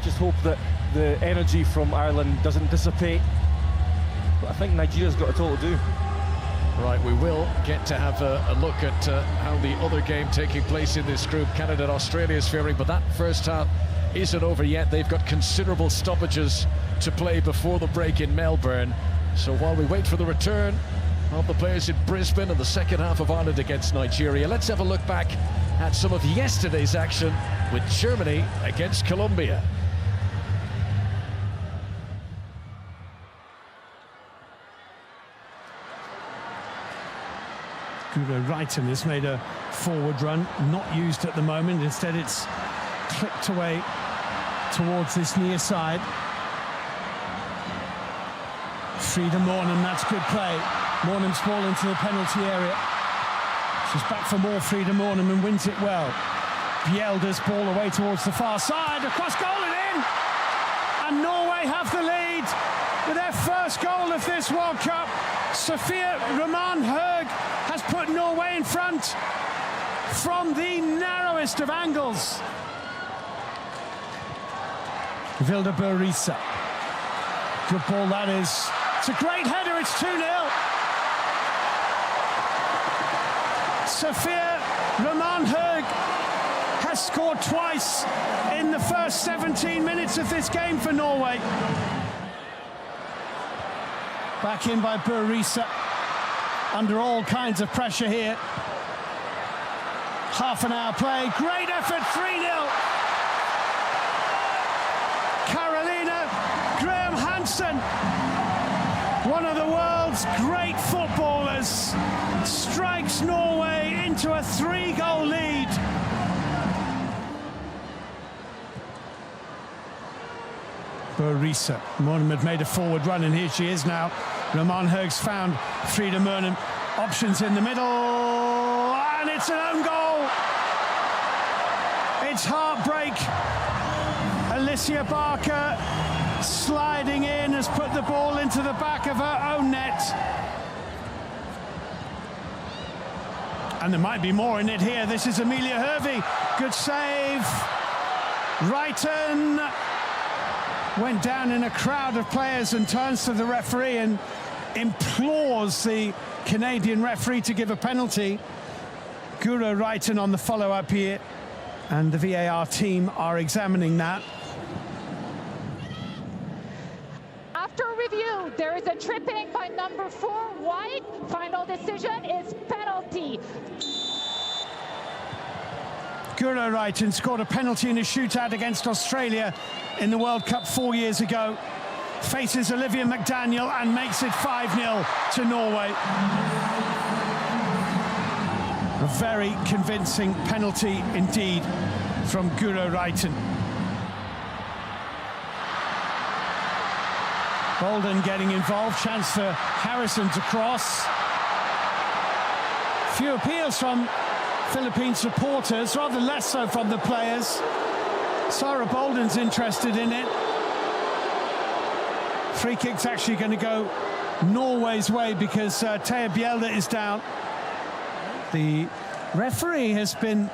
Just hope that the energy from Ireland doesn't dissipate, but I think Nigeria's got it all to do. Right, we will get to have a look at how the other game taking place in this group, Canada and Australia, is faring, but that first half isn't over yet. They've got considerable stoppages to play before the break in Melbourne. So while we wait for the return of the players in Brisbane and the second half of Ireland against Nigeria, let's have a look back at some of yesterday's action with Germany against Colombia. Hugo Reiten has made a forward run, not used at the moment. Instead, it's clipped away towards this near side. Frida Mornham, that's good play. Mornham's ball into the penalty area. She's back for more, Frida Mornham, and wins it well. Bjelda's ball away towards the far side, across goal and in! And Norway have the lead with their first goal of this World Cup. Sophia Roman Høeg has put Norway in front from the narrowest of angles. Vilde Bø Risa. Good ball that is. It's a great header, it's 2-0. Sophia Roman Høeg has scored twice in the first 17 minutes of this game for Norway. Back in by Bø Risa, under all kinds of pressure here. Half an hour play, great effort, 3-0. Carolina Graham Hansen, one of the world's great footballers, strikes Norway into a 3-goal lead. Bø Risa, Mørnum had made a forward run, and here she is now. Roman Høeg's found Frida Mørnum. Options in the middle, and it's an own goal. It's heartbreak. Alicia Barker sliding in has put the ball into the back of her own net. And there might be more in it here. This is Amelia Hervey. Good save. Wrighton went down in a crowd of players and turns to the referee and implores the Canadian referee to give a penalty. Guro Wrighton on the follow-up here, and the VAR team are examining that. After review, there is a tripping by number 4, White. Final decision is penalty. Guro Wrighton scored a penalty in a shootout against Australia in the World Cup 4 years ago. Faces Olivia McDaniel and makes it 5-0 to Norway. A very convincing penalty indeed from Guro Wrighton. Bolden getting involved, chance for Harrison to cross. Few appeals from Philippine supporters, rather less so from the players. Sarah Bolden's interested in it. Free kick's actually going to go Norway's way because Thea Bjelde is down. The referee has been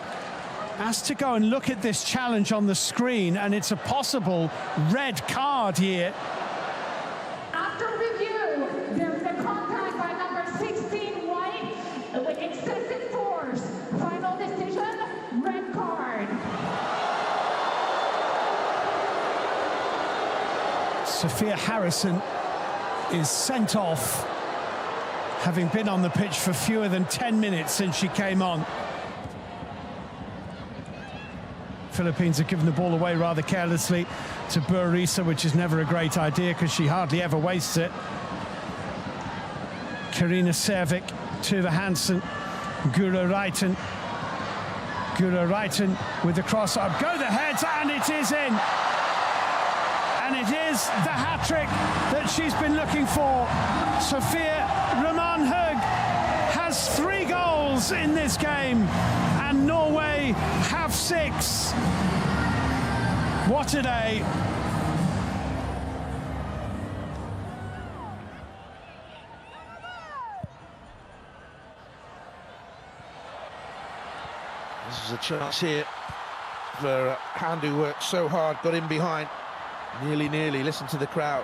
asked to go and look at this challenge on the screen, and it's a possible red card here. After review, there is a contact by number 16, White, with excessive force. Final decision, red card. Sophia Harrison is sent off, having been on the pitch for fewer than 10 minutes since she came on. Philippines have given the ball away rather carelessly to Bø Risa, which is never a great idea because she hardly ever wastes it. Karina Servik, Tuva Hansen, Guro Wrighton. Guro Wrighton with the cross up, go the heads, and it is in. And it is the hat-trick that she's been looking for. Sophia Roman Høeg has 3 goals in this game, and Norway have 6. What a day. This is a chance here for a hand who worked so hard, got in behind. Nearly, listen to the crowd.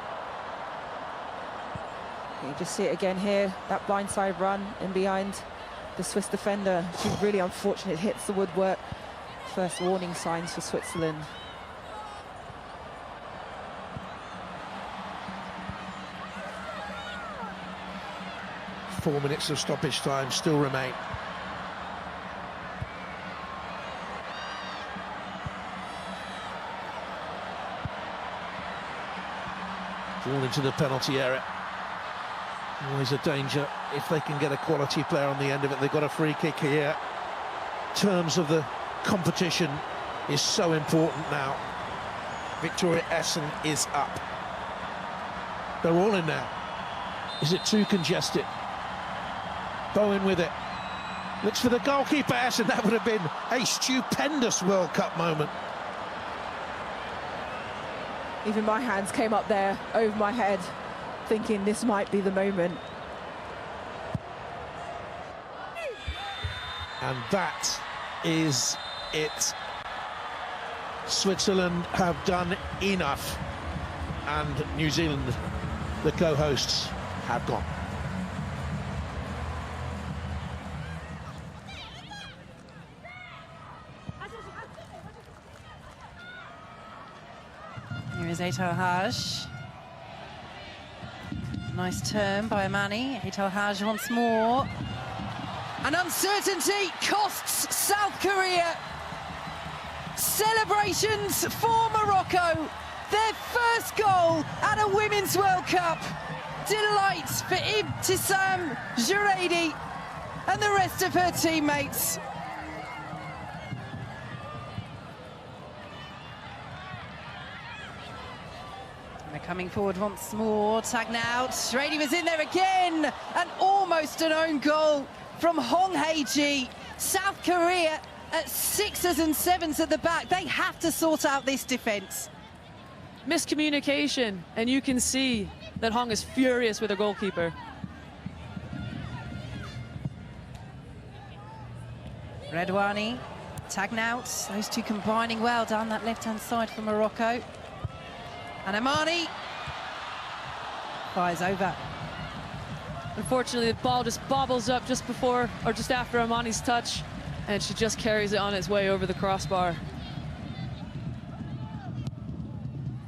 You just see it again here, that blindside run in behind the Swiss defender. She's really unfortunate, hits the woodwork. First warning signs for Switzerland. Four minutes of stoppage time still remain. Ball into the penalty area. Always a danger if they can get a quality player on the end of it. They've got a free kick here. Terms of the competition is so important now. Victoria Essen is up. They're all in now. Is it too congested? Bowen with it. Looks for the goalkeeper, Essen. That would have been a stupendous World Cup moment. Even my hands came up there over my head, thinking this might be the moment. And that is it. Switzerland have done enough, and New Zealand, the co-hosts, have gone. Here is Eto Haj. Nice turn by Amani. Eto Haj once more. And uncertainty costs South Korea. Celebrations for Morocco. Their first goal at a Women's World Cup. Delight for Ibtissam Juredi and the rest of her teammates. They're coming forward once more. Tagged out. Juredi was in there again. And almost an own goal from Hong Hae-ji. South Korea at 6s and 7s at the back. They have to sort out this defence. Miscommunication, and you can see that Hong is furious with her goalkeeper. Redouani, Tagnout, those two combining well down that left-hand side for Morocco. And Amani fires over. Unfortunately, the ball just bobbles up just before or just after Amani's touch, and she just carries it on its way over the crossbar.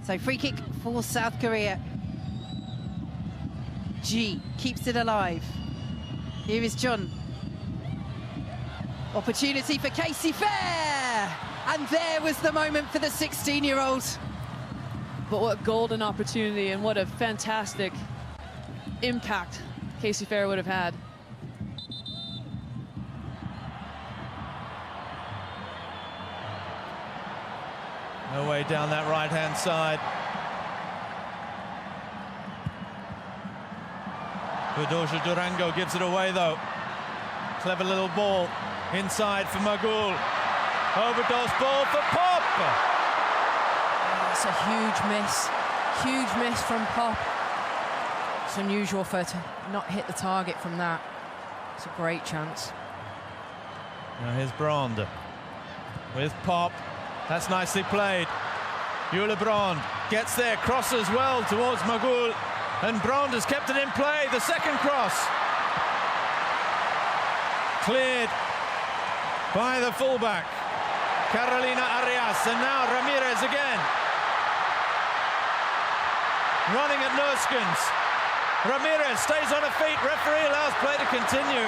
So free kick for South Korea. G keeps it alive. Here is John. Opportunity for Casey Fair! And there was the moment for the 16-year-old. But what a golden opportunity, and what a fantastic impact Casey Fair would have had. No way down that right-hand side. Budoja Durango gives it away, though. Clever little ball inside for Magul. Overdose ball for Pop. It's a huge miss from Pop. It's unusual for her to not hit the target from that. It's a great chance. Now here's Brand with Pop. That's nicely played. Jule Brand gets there, crosses well towards Magul, and Brand has kept it in play. The second cross cleared by the fullback, Carolina Arias, and now Ramirez again. Running at Nurskens. Ramirez stays on her feet. Referee allows play to continue.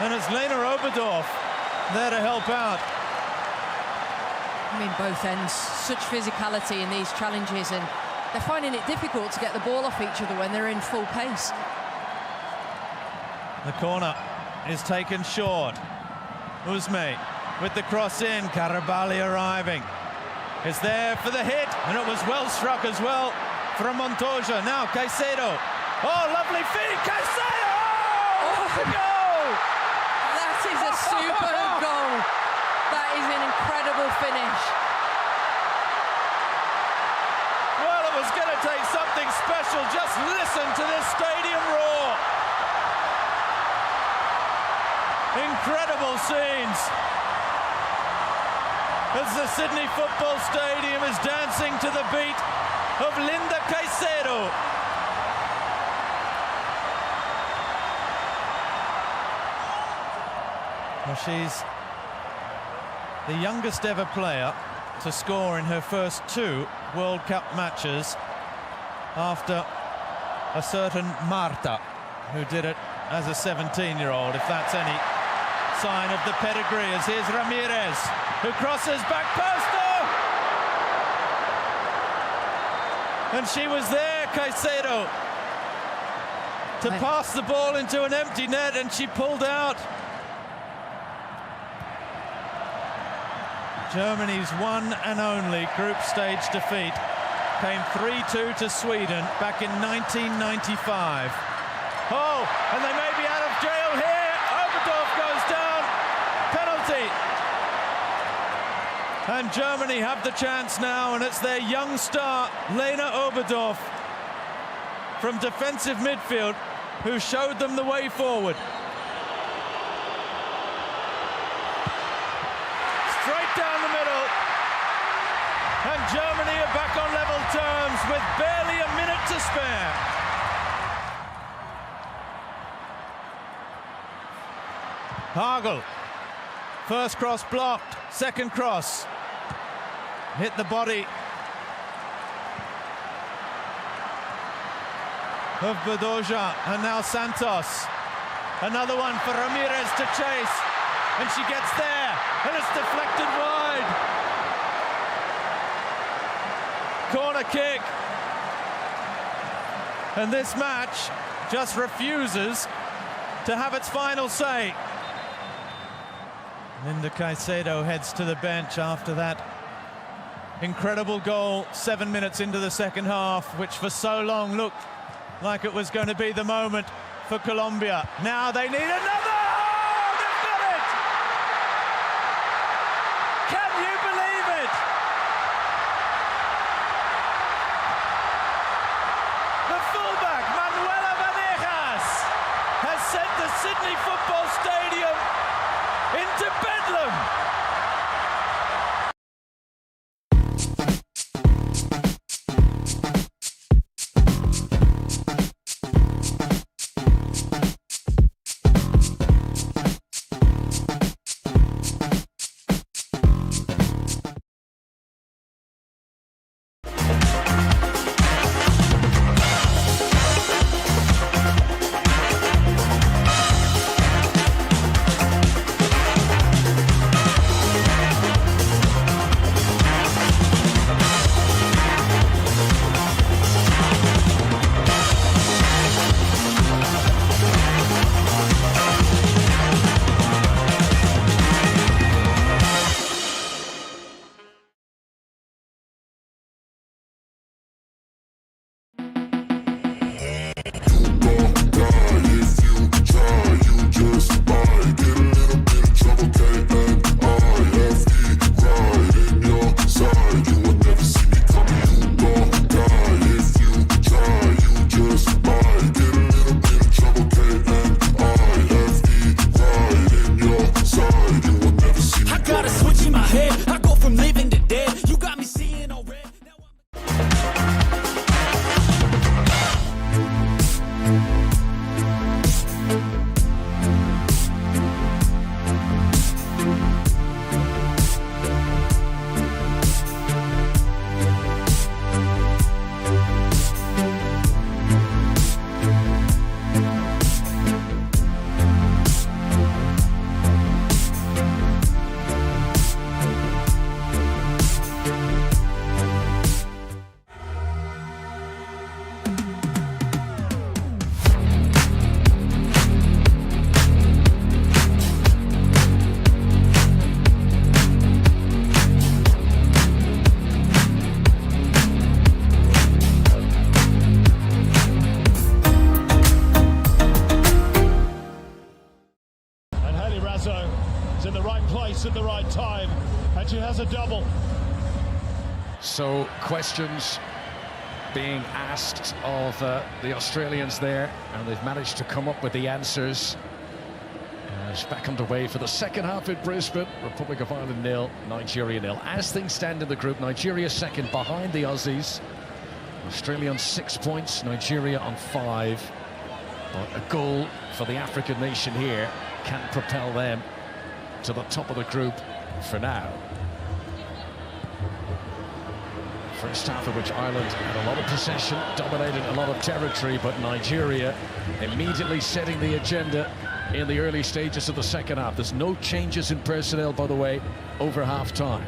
And it's Lena Oberdorf there to help out. I mean, both ends, such physicality in these challenges, and they're finding it difficult to get the ball off each other when they're in full pace. The corner is taken short. Uzme with the cross in, Karabali arriving. Is there for the hit, and it was well struck as well from Montoya. Now Caicedo. Oh, lovely feed, Caicedo! Oh, goal! That is a superb goal. That is an incredible finish. Well, it was going to take something special. Just listen to this stadium roar. Incredible scenes as the Sydney Football Stadium is dancing to the beat of Linda Caicedo. Well, she's the youngest ever player to score in her first 2 World Cup matches, after a certain Marta, who did it as a 17-year-old, if that's any sign of the pedigree. As here's Ramirez, who crosses back post. Oh! And she was there, Caicedo, to pass the ball into an empty net, and she pulled out. Germany's one and only group stage defeat came 3-2 to Sweden back in 1995. Oh, and they may be out of jail here. Oberdorf goes down. Penalty. And Germany have the chance now, and it's their young star, Lena Oberdorf, from defensive midfield, who showed them the way forward. And Germany are back on level terms with barely a minute to spare. Hagel. First cross blocked. Second cross. Hit the body of Badoja, and now Santos. Another one for Ramirez to chase, and she gets there, and it's deflected wide. Corner kick. And this match just refuses to have its final say. Linda Caicedo heads to the bench after that incredible goal 7 minutes into the second half, which for so long looked like it was going to be the moment for Colombia. Now they need another! Oh, they've got it! Can you believe it? The fullback, Manuela Vanegas, has sent the Sydney Football Stadium into bedlam. Is in the right place at the right time, and she has a double. So questions being asked of the Australians there, and they've managed to come up with the answers. It's back underway for the second half in Brisbane. Republic of Ireland 0, Nigeria 0. As things stand in the group, Nigeria second behind the Aussies. Australia on 6 points, Nigeria on 5. But a goal for the African nation here can propel them to the top of the group for now. First half of which Ireland had a lot of possession, dominated a lot of territory, but Nigeria immediately setting the agenda in the early stages of the second half. There's no changes in personnel, by the way, over half-time.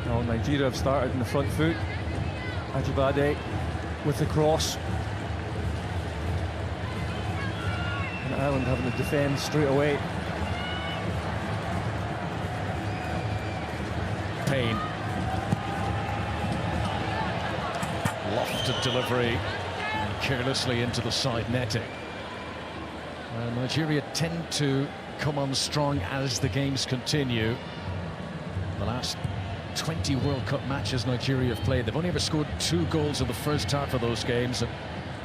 Well, Nigeria have started in the front foot. Ajibade with the cross. And Ireland having to defend straight away. Payne. Lofted delivery and carelessly into the side netting. Nigeria tend to come on strong as the games continue. The last 20 World Cup matches Nigeria have played, they've only ever scored 2 goals in the first half of those games, and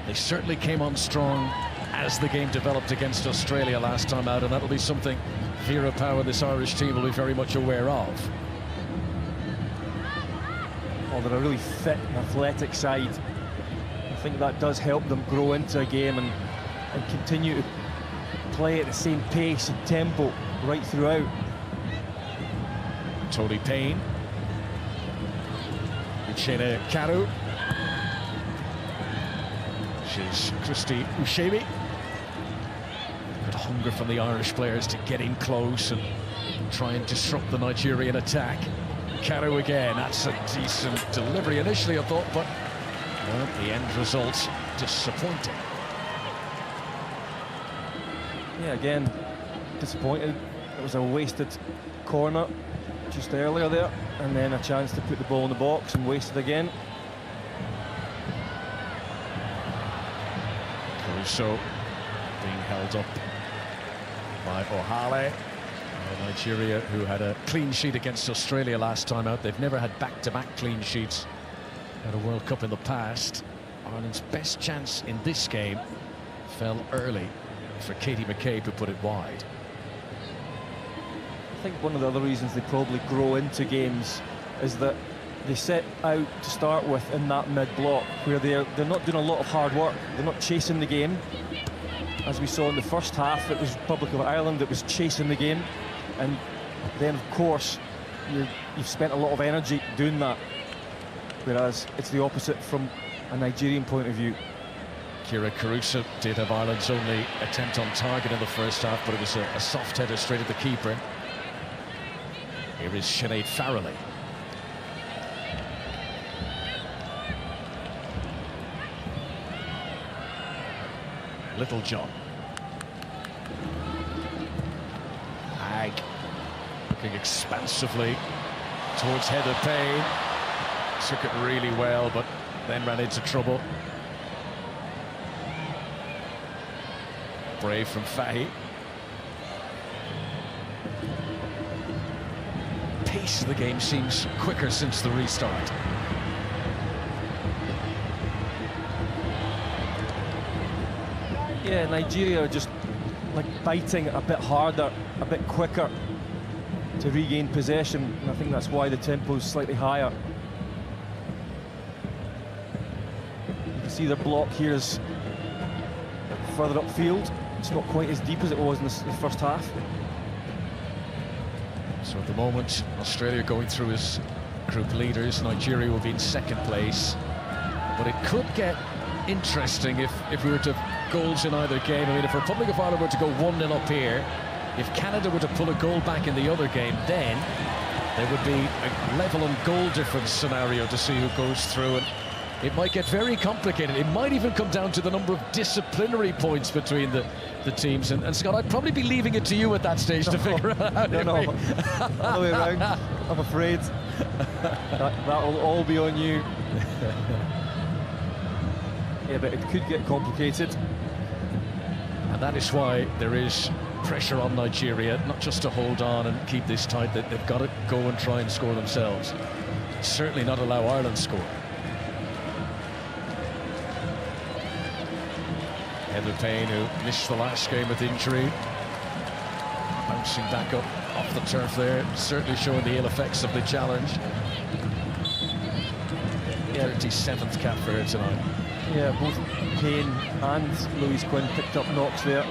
they certainly came on strong as the game developed against Australia last time out, and that'll be something Vera Pauw and this Irish team will be very much aware of. Well, they're a really fit and athletic side. I think that does help them grow into a game and continue to play at the same pace and tempo right throughout. Tony Payne. Uchenna Karu. She's Christy Ushebi. Good hunger from the Irish players to get in close and try and disrupt the Nigerian attack. Karu again, that's a decent delivery initially, I thought, but well, the end result disappointing. Yeah, again, disappointed. It was a wasted corner just earlier there, and then a chance to put the ball in the box and wasted again. Caruso being held up by Ohale. Nigeria, who had a clean sheet against Australia last time out. They've never had back-to-back clean sheets at a World Cup in the past. Ireland's best chance in this game fell early for Katie McCabe, who put it wide. I think one of the other reasons they probably grow into games is that they set out to start with in that mid-block where they're not doing a lot of hard work. They're not chasing the game. As we saw in the first half, it was Republic of Ireland that was chasing the game. And then, of course, you've spent a lot of energy doing that. Whereas it's the opposite from a Nigerian point of view. Kira Caruso did have Ireland's only attempt on target in the first half, but it was a soft header straight at the keeper. Here is Sinead Farrelly. Little John. Ag looking expansively towards Heather Payne. Took it really well, but then ran into trouble. Brave from Fahy. Pace of the game seems quicker since the restart. Yeah, Nigeria are just like biting a bit harder, a bit quicker to regain possession, and I think that's why the tempo is slightly higher. You can see their block here is further upfield. It's not quite as deep as it was in the first half. So at the moment, Australia going through as group leaders. Nigeria will be in second place. But it could get interesting if we were to have goals in either game. I mean, if Republic of Ireland were to go 1-0 up here, if Canada were to pull a goal back in the other game, then there would be a level and goal difference scenario to see who goes through. And it might get very complicated. It might even come down to the number of disciplinary points between the teams. And Scott, I'd probably be leaving it to you at that stage to figure it out. No, all the way around, I'm afraid. That will all be on you. Yeah, but it could get complicated. And that is why there is pressure on Nigeria, not just to hold on and keep this tight, that they've got to go and try and score themselves. Certainly not allow Ireland to score. Heather Payne, who missed the last game with injury, bouncing back up off the turf there, certainly showing the ill effects of the challenge. 37th cap for her tonight. Yeah, both Payne and Louise Quinn picked up knocks there.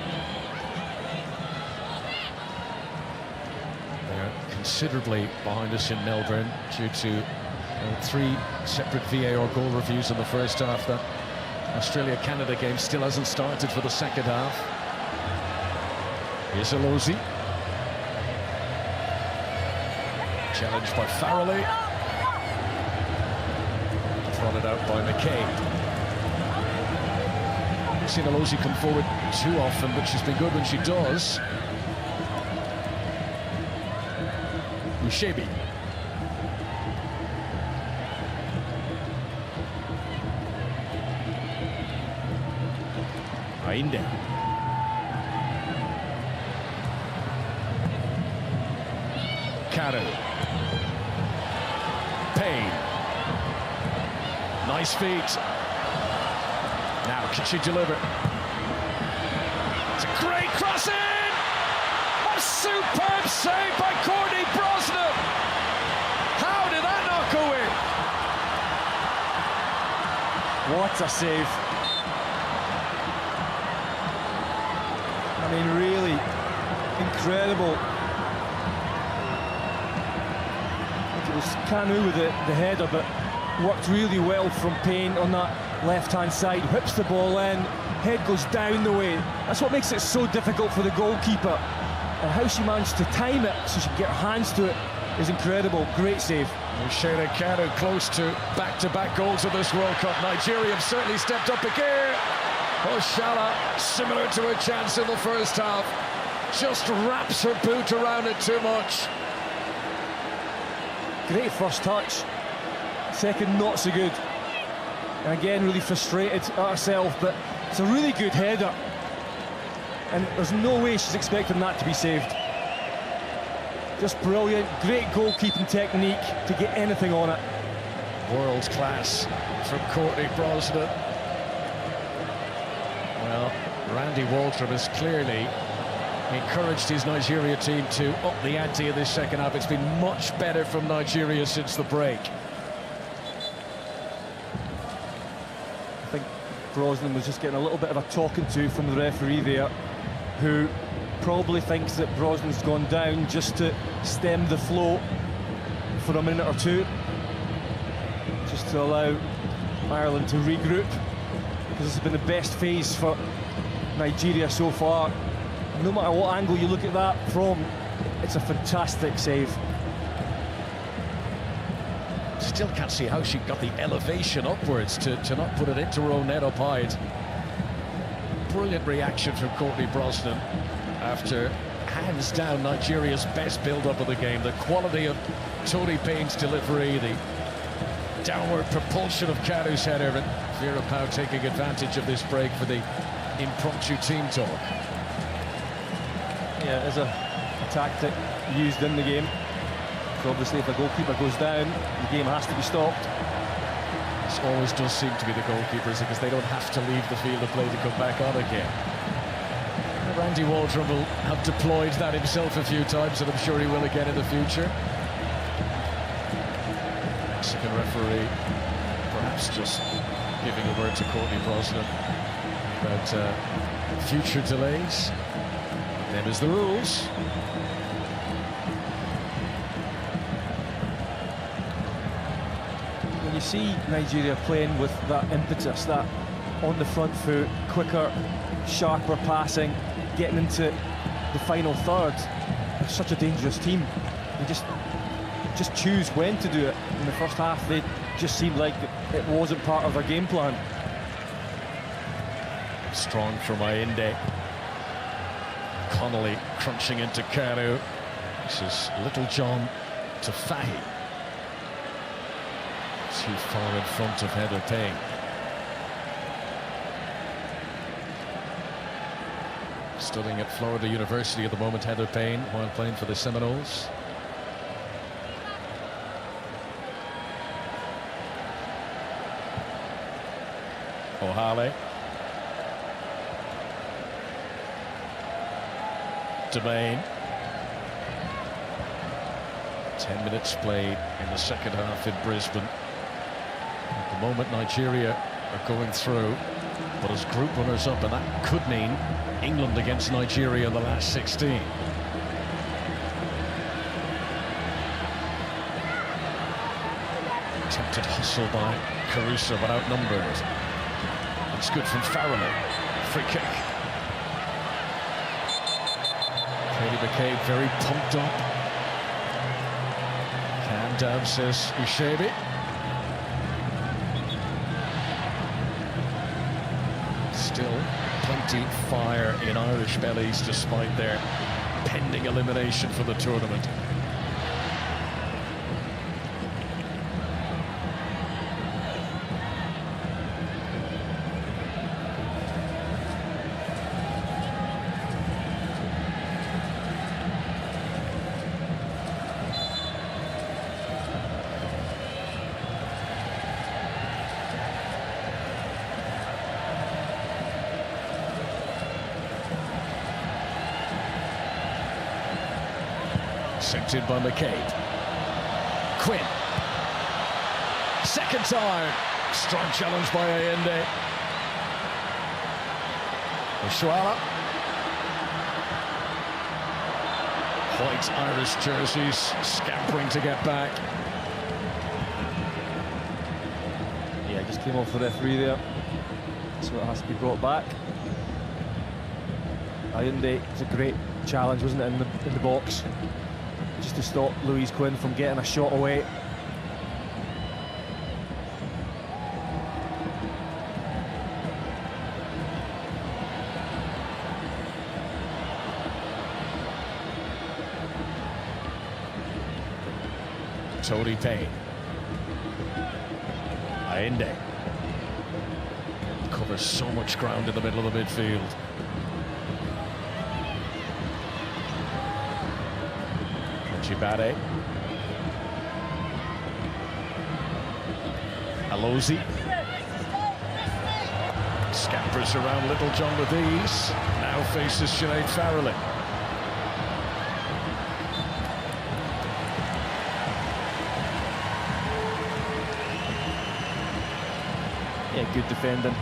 They're considerably behind us in Melbourne due to 3 separate VAR goal reviews in the first half. That Australia-Canada game still hasn't started for the second half. Here's Alozi. Challenged by Farrelly. Prodded out by McCabe. I've seen Alozi come forward too often, but she's been good when she does. Ushebi. Ainde. Karu. Payne. Nice feet. Now, can she deliver? It's a great cross in! A superb Superb save by Courtney Brosnan. How did that not go in? What a save. I mean, really incredible. I think it was Kanu with the header, but worked really well from Payne on that left-hand side, whips the ball in, head goes down the way. That's what makes it so difficult for the goalkeeper. And how she managed to time it so she can get her hands to it is incredible. Great save. Shayna Kanu close to back-to-back goals of this World Cup. Nigeria have certainly stepped up again. Oshala, similar to a chance in the first half, just wraps her boot around it too much. Great first touch. Second, not so good. And again, really frustrated at herself, but it's a really good header. And there's no way she's expecting that to be saved. Just brilliant, great goalkeeping technique to get anything on it. World class from Courtney Brosnan. Well, Randy Waldron has clearly encouraged his Nigeria team to up the ante in this second half. It's been much better from Nigeria since the break. I think Brosnan was just getting a little bit of a talking to from the referee there, who probably thinks that Brosnan's gone down just to stem the flow for a minute or two, just to allow Ireland to regroup, because this has been the best phase for Nigeria so far. No matter what angle you look at that from, it's a fantastic save. Still can't see how she got the elevation upwards to not put it into her own net up high. Brilliant reaction from Courtney Brosnan after hands down Nigeria's best build-up of the game. The quality of Tony Payne's delivery, the downward propulsion of Kanu's header, and Vera Pauw taking advantage of this break for the impromptu team talk. Yeah, it is a tactic used in the game. So obviously if a goalkeeper goes down, the game has to be stopped. This always does seem to be the goalkeepers, because they don't have to leave the field of play to come back on again. Randy Waldron will have deployed that himself a few times, and I'm sure he will again in the future. Mexican referee perhaps just giving a word to Courtney Brosnan about future delays. Them is the rules. When you see Nigeria playing with that impetus, that on the front foot, quicker, sharper passing, getting into the final third, they're such a dangerous team. They just choose when to do it. In the first half, they just seemed like it wasn't part of their game plan. Strong from Ayinde. Connolly crunching into Kanu. This is Little John to Fahy. Too far in front of Heather Payne. Studying at Florida University at the moment, Heather Payne, while playing for the Seminoles. O'Hale. Domain. 10 minutes played in the second half in Brisbane. At the moment, Nigeria are going through, but as group runners-up, and that could mean England against Nigeria in the last 16. Attempted hustle by Caruso, but outnumbered. It's good from Farrelly. Free kick. Katie McCabe very pumped up. Calm down, says Ushebi. Still plenty fire in Irish bellies despite their pending elimination from the tournament. Sent in by McCabe. Quinn. Second time. Strong challenge by Allende. Oshuala. White Irish jerseys scampering to get back. Yeah, just came off the referee there, so it has to be brought back. Allende, it's a great challenge, wasn't it, in the box, just to stop Louise Quinn from getting a shot away. Tony Payne. Allende. Covers so much ground in the middle of the midfield. Ajibade. Alozi. Scampers around Little John with ease. Now faces Sinead Farrelly. Yeah, good defending.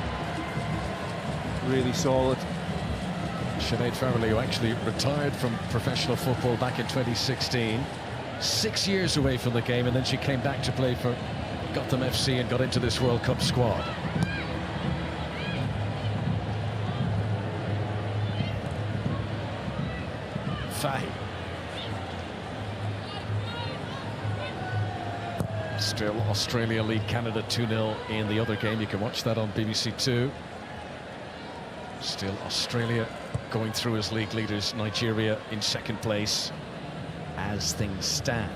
Really solid. Sinead Farrelly, who actually retired from professional football back in 2016. 6 years away from the game, and then she came back to play for Gotham FC and got into this World Cup squad. Fahy. Still Australia lead Canada 2-0 in the other game. You can watch that on BBC Two. Still Australia going through as league leaders. Nigeria in second place as things stand.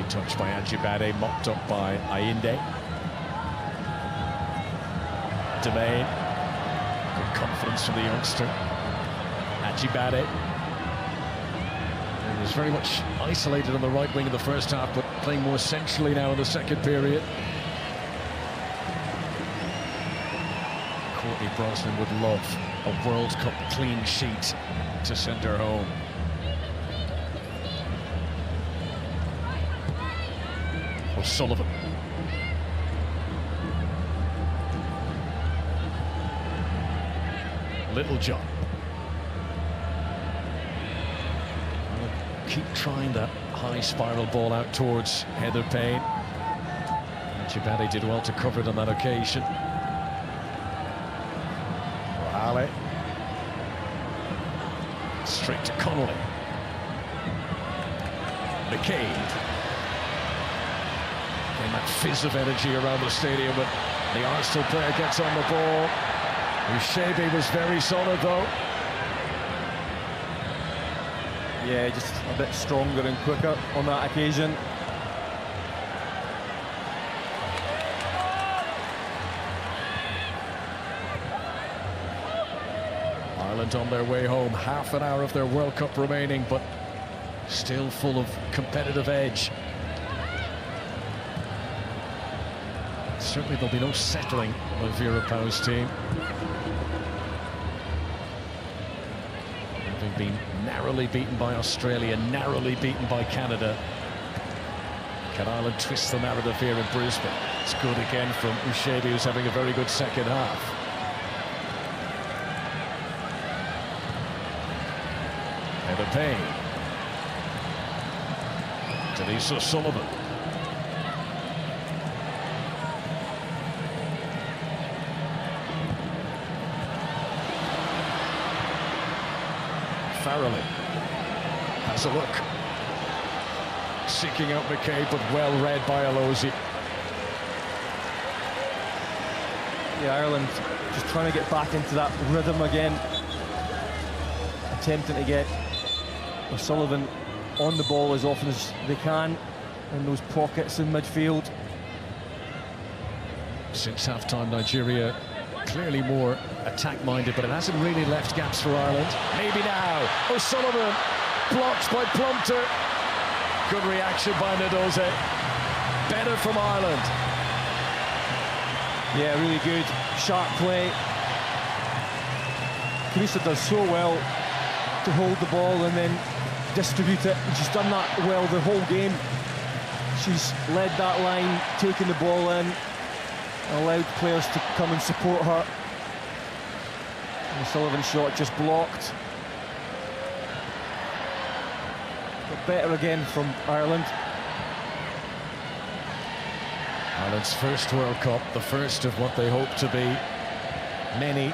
Touch by Ajibade, mopped up by Allende. Domain. Good confidence from the youngster. Ajibade. He was very much isolated on the right wing in the first half, but playing more centrally now in the second period. Courtney Brosnan would love a World Cup clean sheet to send her home. O'Sullivan. Little John. Keep trying that high spiral ball out towards Heather Payne. Ajibade did well to cover it on that occasion. Rahale. Straight to Connolly. McCabe. And that fizz of energy around the stadium, but the Arsenal player gets on the ball. Ushebi was very solid though. Yeah, just a bit stronger and quicker on that occasion. Ireland on their way home, half an hour of their World Cup remaining, but still full of competitive edge. Certainly there'll be no settling of Vera Pauw's team. Having been narrowly beaten by Australia, narrowly beaten by Canada. Can Ireland twist the narrative here in Brisbane? It's good again from Ushebi, who's having a very good second half. Heather Payne. Denise O'Sullivan. Farrelly has a look, seeking out McCabe, but well read by Alozi. Yeah, Ireland just trying to get back into that rhythm again, attempting to get O'Sullivan on the ball as often as they can in those pockets in midfield. Since half-time, Nigeria clearly more attack-minded, but it hasn't really left gaps for Ireland. Maybe now. O'Sullivan blocked by Plumter. Good reaction by Nadoze. Better from Ireland. Yeah, really good, sharp play. Carissa does so well to hold the ball and then distribute it. And she's done that well the whole game. She's led that line, taken the ball in, allowed players to come and support her. And the Sullivan shot just blocked. But better again from Ireland. Ireland's first World Cup, the first of what they hope to be many.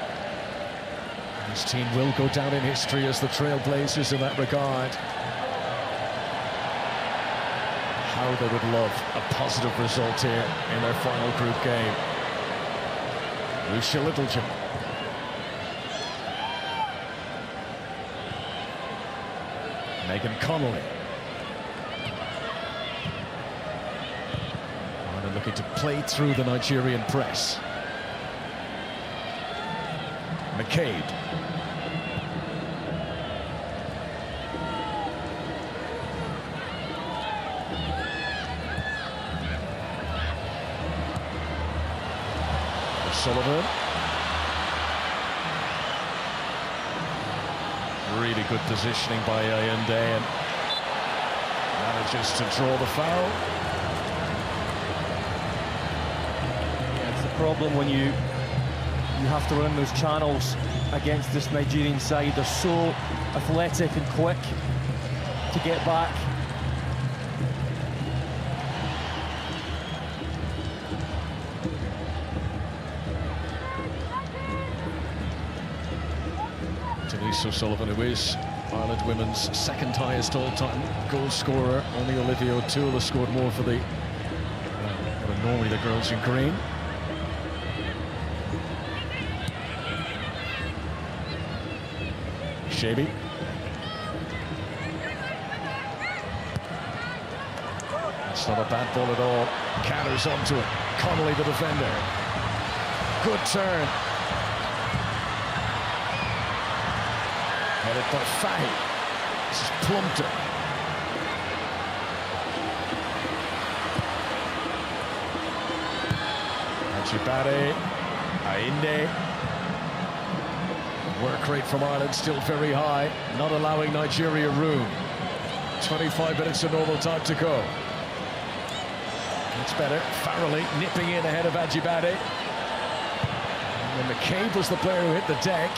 This team will go down in history as the trailblazers in that regard. How they would love a positive result here in their final group game. Lucia Littlejohn. Megan Connolly. Ireland looking to play through the Nigerian press. McCabe. Sullivan. Really good positioning by Ayinde and manages to draw the foul. Yeah, it's the problem when you have to run those channels against this Nigerian side. They're so athletic and quick to get back. O'Sullivan, who is Ireland women's second highest all-time goal scorer. Only Olivia O'Toole has scored more for the what are normally the girls in green. Shaby. It's not a bad ball at all. Counters onto it. Connolly, the defender. Good turn. Headed by Fahy. This is Plumter. Ajibade, Ayinde. Work rate from Ireland still very high, not allowing Nigeria room. 25 minutes of normal time to go. It's better. Farrelly nipping in ahead of Ajibade. And McCabe was the player who hit the deck.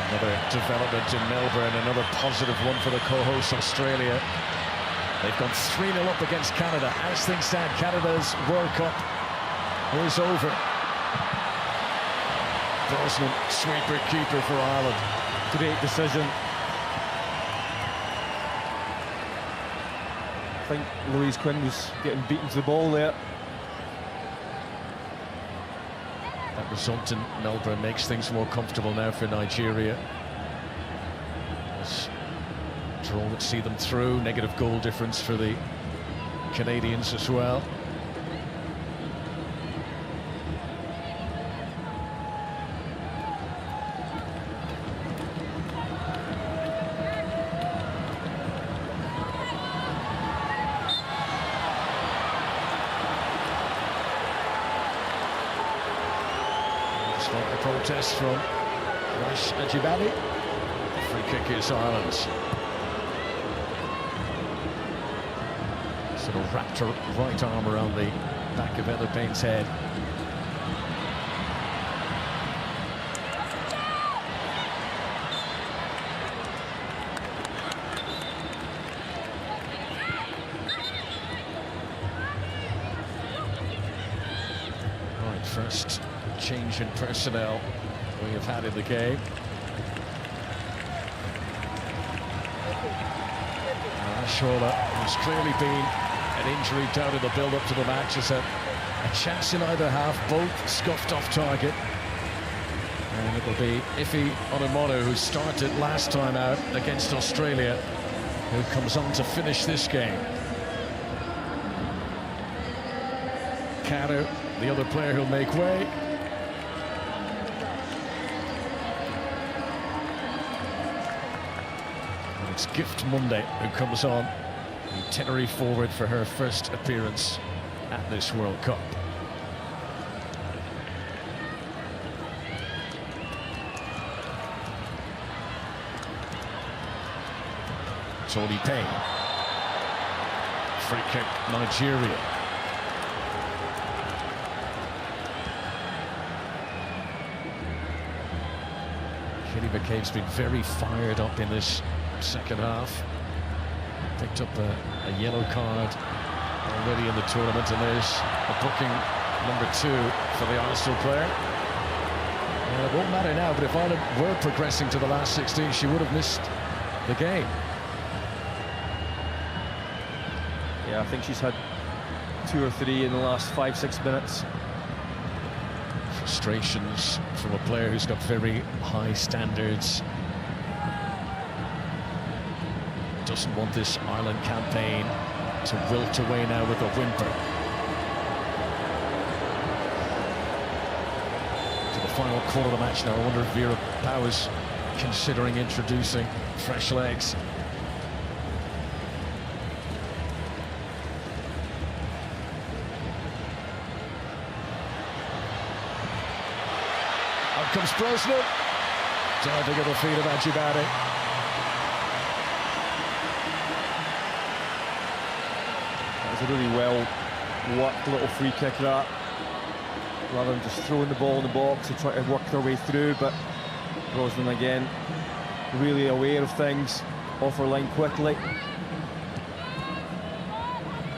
Another development in Melbourne, another positive one for the co-hosts Australia. They've gone 3-0 up against Canada. As things stand, Canada's World Cup is over. Brosnan, sweeper keeper for Ireland. Great decision. I think Louise Quinn was getting beaten to the ball there. That result in Melbourne makes things more comfortable now for Nigeria. This draw that see them through, negative goal difference for the Canadians as well. Despite the protest from Rash Ajibade, the free kick is Ireland's. Sort of wrapped her right arm around the back of Heather Payne's head. first change in personnel we have had in the game. Shola, who's clearly been an injury down in the build-up to the match, has had a chance in either half, both scuffed off target. And it'll be Ife Onomonu, who started last time out against Australia, who comes on to finish this game. Karu, the other player who'll make way. It's Gift Monday who comes on, the Tenerife forward, for her first appearance at this World Cup. Tony Payne. Free kick, Nigeria. Kenny McCabe's been very fired up in this second half. Picked up a yellow card already in the tournament, and there's a booking #2 for the Arsenal player. It won't matter now, but if Ireland were progressing to the last 16, she would have missed the game. Yeah, I think she's had 2 or 3 in the last 5-6 minutes. Frustrations from a player who's got very high standards. Doesn't want this Ireland campaign to wilt away now with a whimper. To the final quarter of the match now. I wonder if Vera Pauw is considering introducing fresh legs. Up comes Brosnan. Trying to get the feet of Ajibade. That was a really well worked little free kick, that. Rather than just throwing the ball in the box and trying to work their way through, but Brosnan again, really aware of things, off her line quickly.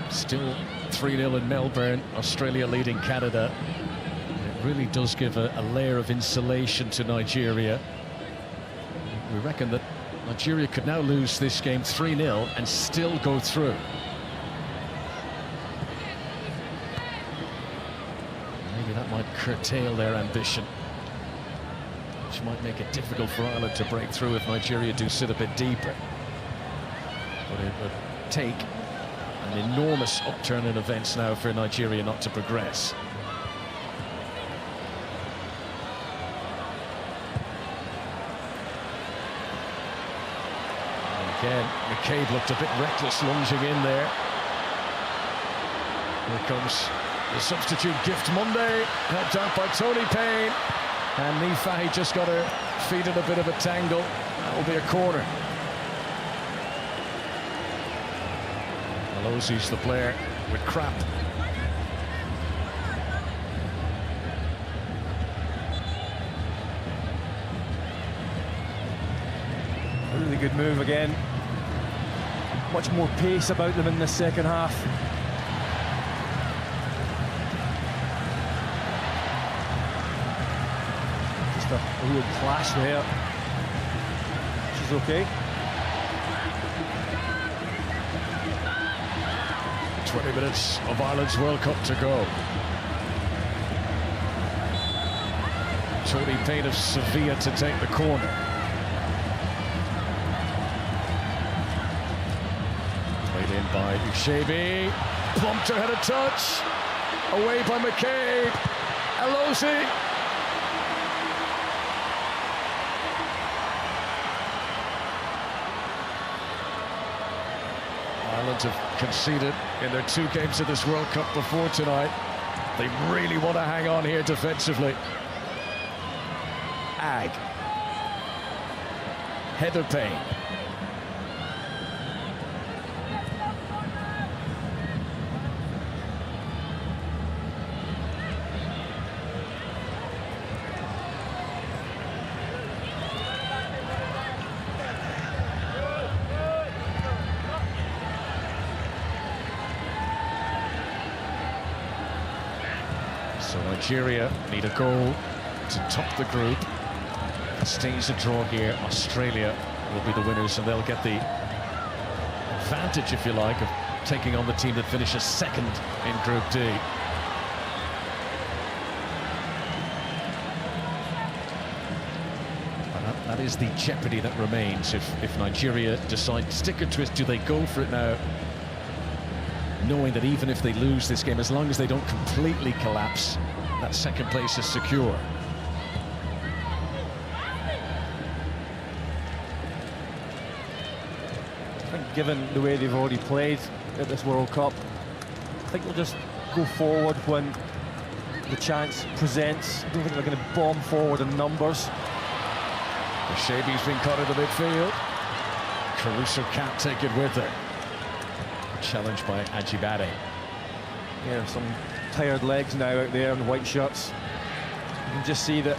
Still 3-0 in Melbourne, Australia leading Canada. It really does give a layer of insulation to Nigeria. We reckon that Nigeria could now lose this game 3-0 and still go through. Maybe that might curtail their ambition, which might make it difficult for Ireland to break through if Nigeria do sit a bit deeper. But it would take an enormous upturn in events now for Nigeria not to progress. Again, McCabe looked a bit reckless lunging in there. Here comes the substitute Gift Monday, helped out by Tony Payne. And Nifahi just got her feet in a bit of a tangle. That will be a corner. Alosi's the player with cramp. A really good move again. Much more pace about them in the second half. Just a real clash there. She's okay. 20 minutes of Ireland's World Cup to go. Tony Payne of Sevilla to take the corner. Played in by Ushebi. Plumped her head a touch. Away by McCabe. Alosi. Ireland have conceded in their 2 games of this World Cup before tonight. They really want to hang on here defensively. Ag. Heather Payne. So Nigeria need a goal to top the group. If it stays a draw here, Australia will be the winners, and they'll get the advantage, if you like, of taking on the team that finishes second in Group D. And that is the jeopardy that remains if Nigeria decide stick or twist. Do they go for it now, knowing that even if they lose this game, as long as they don't completely collapse, that second place is secure? I think given the way they've already played at this World Cup, I think they'll just go forward when the chance presents. I don't think they're going to bomb forward in numbers. Shabi's been caught in the midfield. Caruso can't take it with her. Challenged by Ajibade. Yeah, some tired legs now out there in white shirts. You can just see that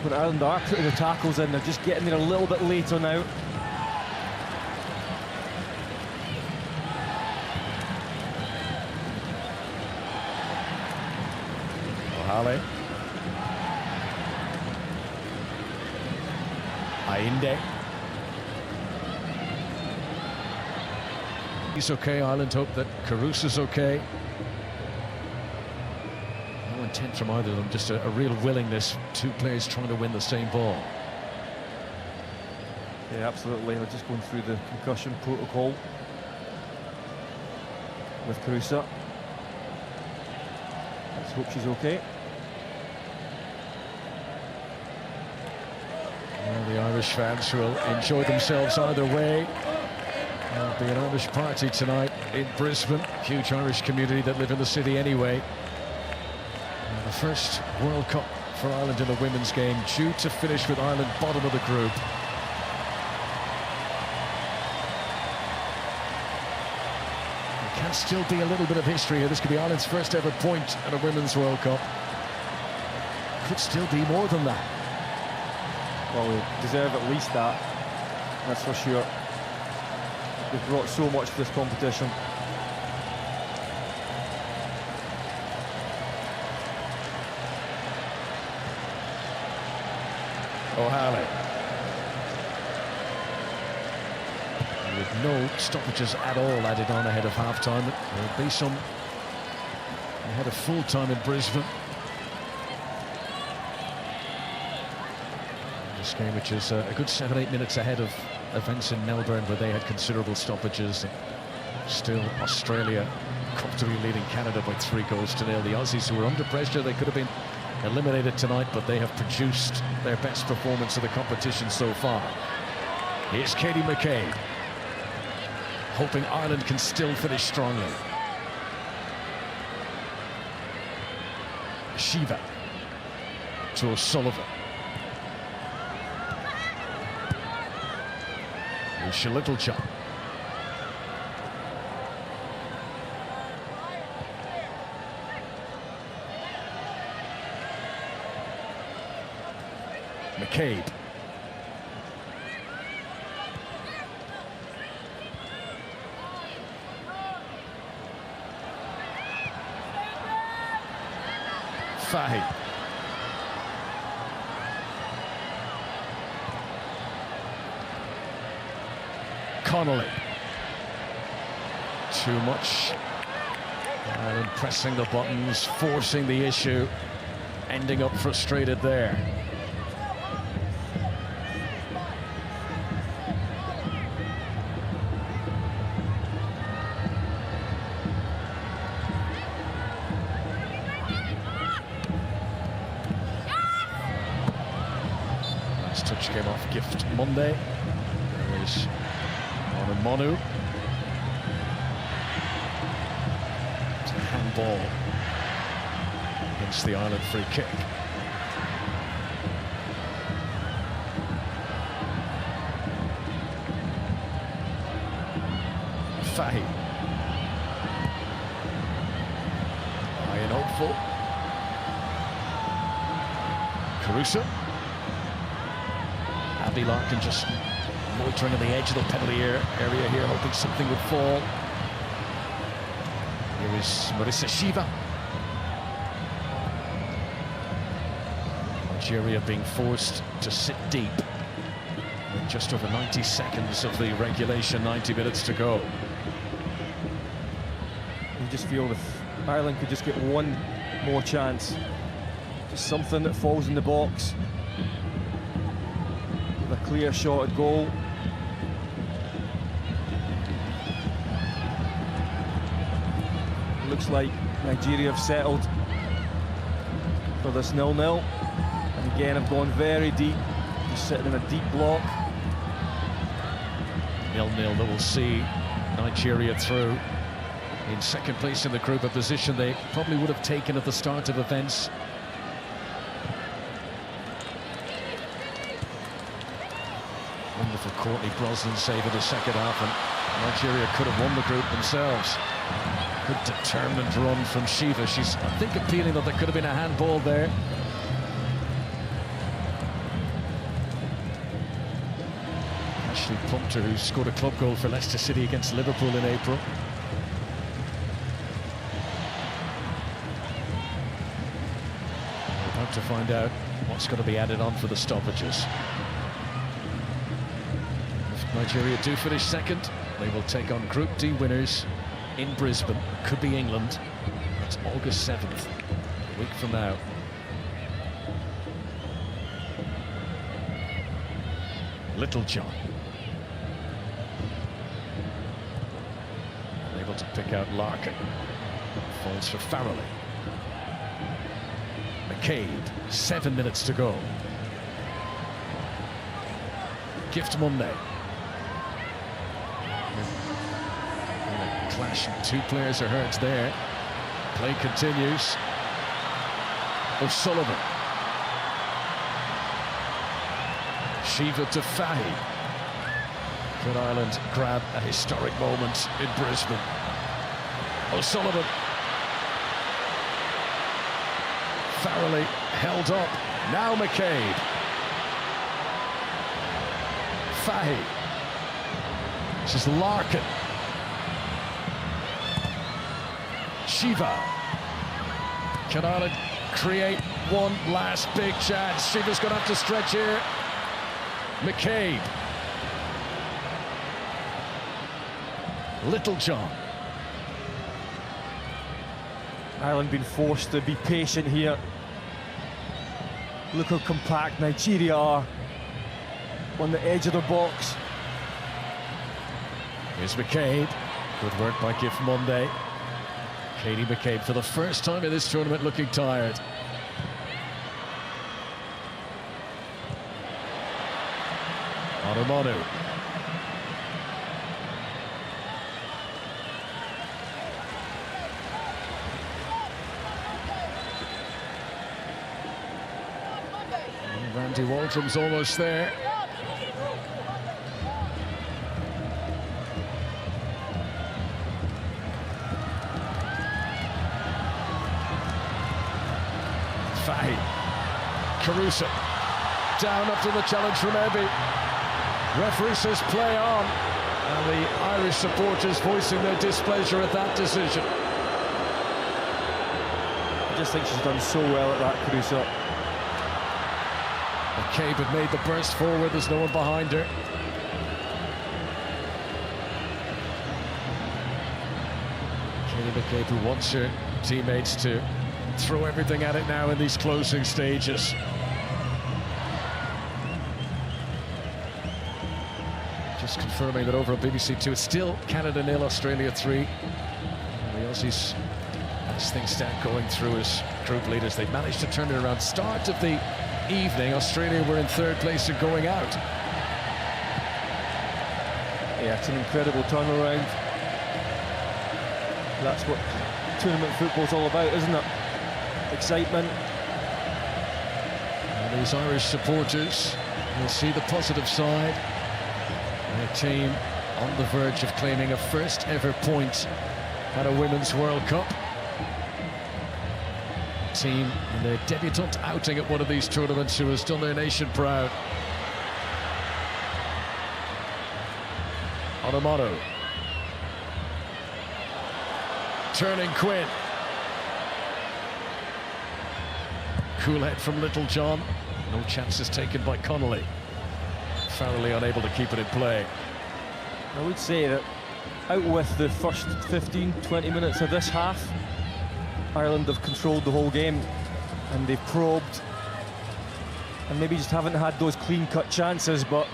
when Ireland are putting the tackles in, they're just getting there a little bit later now. Ohale. Ainde. He's okay. Ireland hope that Caruso's okay. No intent from either of them, just a real willingness. Two players trying to win the same ball. Yeah, absolutely. They're just going through the concussion protocol with Caruso. Let's hope she's okay. Well, the Irish fans will enjoy themselves either way. There'll be an Irish party tonight in Brisbane. Huge Irish community that live in the city anyway. And the first World Cup for Ireland in the women's game, due to finish with Ireland bottom of the group. There can still be a little bit of history here. This could be Ireland's first ever point at a Women's World Cup. Could still be more than that. Well, they deserve at least that, that's for sure. They've brought so much to this competition. Ohale. With no stoppages at all added on ahead of half-time. There'll be some ahead of full-time in Brisbane. This game, which is a good 7-8 minutes ahead of events in Melbourne, where they had considerable stoppages. Still, Australia comfortably leading Canada by 3-0. The Aussies, who were under pressure, they could have been eliminated tonight, but they have produced their best performance of the competition so far. Here's Katie McCabe, hoping Ireland can still finish strongly. Shiva to O'Sullivan. Lucia Littlejohn. McCabe. Fahy. Connolly. Too much. And pressing the buttons, forcing the issue, ending up frustrated there. Last touch came off Gift Monday. There is Monu. It's a handball against the Ireland free kick. Fahy. High and hopeful. Caruso. Abby Larkin just loitering on the edge of the penalty area here, hoping something would fall. Here is Marissa Shiva. Nigeria being forced to sit deep with just over 90 seconds of the regulation, 90 minutes to go. You just feel if Ireland could just get one more chance, just something that falls in the box with a clear shot at goal. Looks like Nigeria have settled for this 0-0, and again have gone very deep, just sitting in a deep block. 0-0 that will see Nigeria through in second place in the group, a position they probably would have taken at the start of events. Wonderful Courtney Brosnan save in the second half, and Nigeria could have won the group themselves. Good determined run from Shiva. She's, I think, appealing that there could have been a handball there. Ashley Punter, who scored a club goal for Leicester City against Liverpool in April. We're about to find out what's going to be added on for the stoppages. If Nigeria do finish second, they will take on Group D winners in Brisbane. Could be England. That's August 7th, a week from now. Littlejohn able to pick out Larkin. Falls for Farrelly. McCabe, 7 minutes to go. Gift Monday. Clash, two players are hurt there. Play continues. O'Sullivan. Shiva to Fahy. Could Ireland grab a historic moment in Brisbane? O'Sullivan. Farrelly held up. Now McCabe. Fahy. This is Larkin. Shiva. Can Ireland create one last big chance? Shiva's going to have to stretch here. McCabe. Littlejohn. Ireland being forced to be patient here. Look how compact Nigeria are on the edge of their box. Here's McCabe. Good work by Gift Monday. Katie McCabe, for the first time in this tournament, looking tired. Onomonu. Randy Waldrom's almost there. Fahy. Caruso. Down up to the challenge from Ebby. Referee says play on. And the Irish supporters voicing their displeasure at that decision. I just think she's done so well at that, Caruso. McCabe had made the burst forward, there's no one behind her. Katie McCabe, who wants her teammates to throw everything at it now in these closing stages. Just confirming that over on BBC Two, it's still Canada 0, Australia 3. And the Aussies, as things stand, going through as group leaders. They've managed to turn it around. Start of the evening, Australia were in third place and going out. Yeah, it's an incredible turnaround. That's what tournament football's all about, isn't it? Excitement. And these Irish supporters will see the positive side. Their team on the verge of claiming a first ever point at a Women's World Cup. Team in their debutante outing at one of these tournaments who has done their nation proud. Onomonu. Turning Quinn. Cool head from Littlejohn. No chances taken by Connolly. Farrelly unable to keep it in play. I would say that out with the first 15-20 minutes of this half, Ireland have controlled the whole game and they've probed and maybe just haven't had those clean-cut chances, but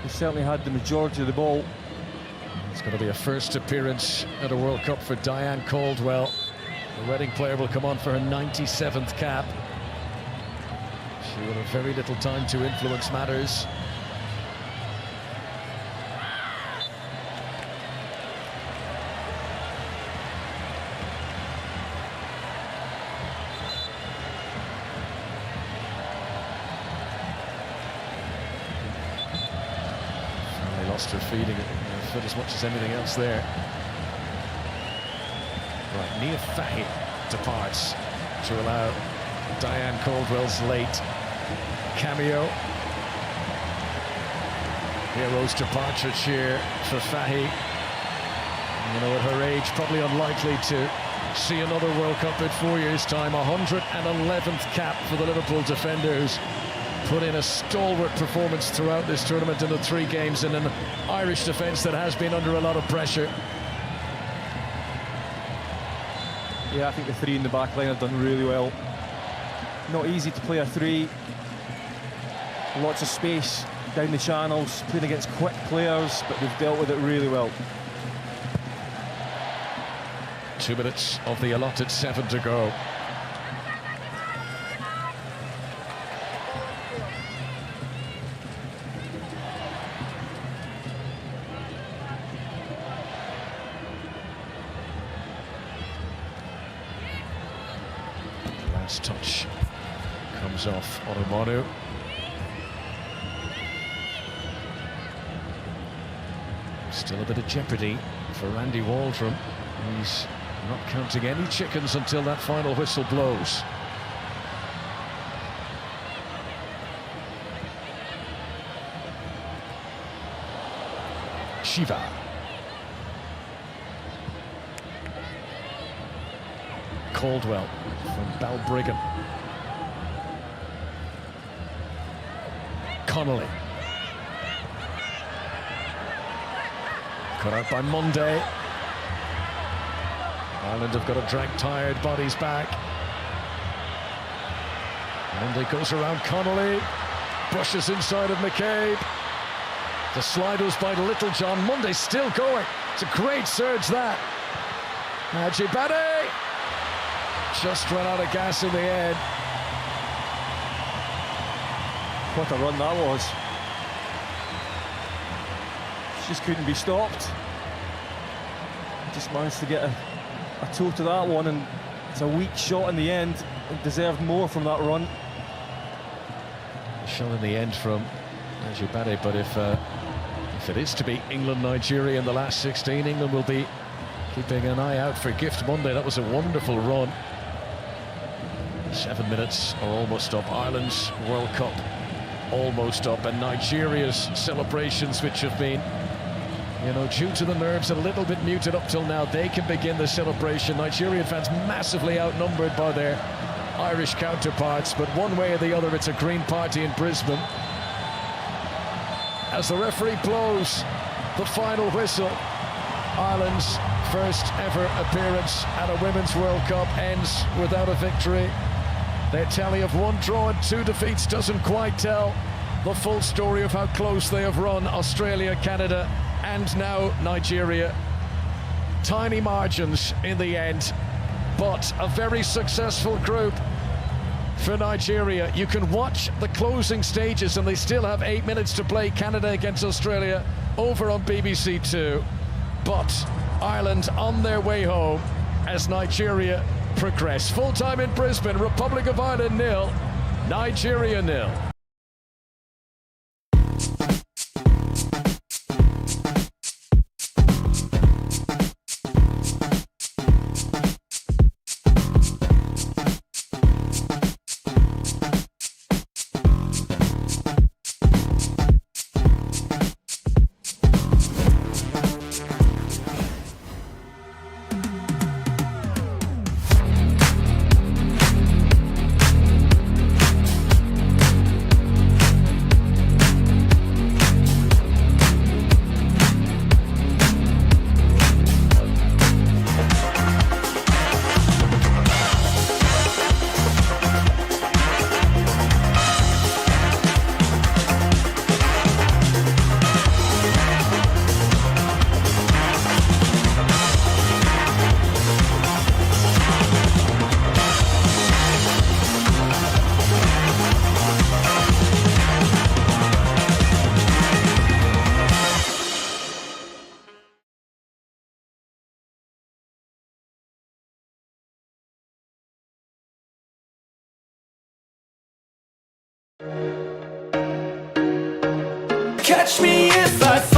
they've certainly had the majority of the ball. It's going to be a first appearance at a World Cup for Diane Caldwell. The Reading player will come on for her 97th cap. She will have very little time to influence matters. Lost her feeding foot as much as anything else there. Right, Nia Fahy departs to allow Diane Caldwell's late cameo. Hero's departure cheer for Fahy. You know, at her age, probably unlikely to see another World Cup in 4 years' time. 111th cap for the Liverpool defender, who's put in a stalwart performance throughout this tournament in the 3 games in an Irish defence that has been under a lot of pressure. Yeah, I think the 3 in the back line have done really well. Not easy to play a 3. Lots of space down the channels, playing against quick players, but they've dealt with it really well. 2 minutes of the allotted 7 to go. Last touch comes off Onomonu. Still a bit of jeopardy for Randy Waldron. He's not counting any chickens until that final whistle blows. Shiva. Caldwell from Balbriggan. Connolly. Cut out by Monday. Ireland have got to drag tired bodies back. Monday goes around Connolly. Brushes inside of McCabe. The slide was by Littlejohn. Monday still going. It's a great surge, that. Ajibade just ran out of gas in the end. What a run that was. Just couldn't be stopped. Just managed to get a toe to that one, and it's a weak shot in the end. It deserved more from that run. Shot in the end from Ajibade, but if it is to be England-Nigeria in the last 16, England will be keeping an eye out for Gift Monday. That was a wonderful run. 7 minutes are almost up. Ireland's World Cup almost up, and Nigeria's celebrations, which have been, you know, due to the nerves, a little bit muted up till now, they can begin the celebration. Nigerian fans massively outnumbered by their Irish counterparts, but one way or the other, it's a green party in Brisbane. As the referee blows the final whistle, Ireland's first ever appearance at a Women's World Cup ends without a victory. Their tally of 1 draw and 2 defeats doesn't quite tell the full story of how close they have run Australia, Canada, and now Nigeria. Tiny margins in the end, but a very successful group for Nigeria. You can watch the closing stages, and they still have 8 minutes to play, Canada against Australia, over on BBC Two. But Ireland on their way home as Nigeria progress. Full time in Brisbane, Republic of Ireland 0, Nigeria 0. Catch me if I fall.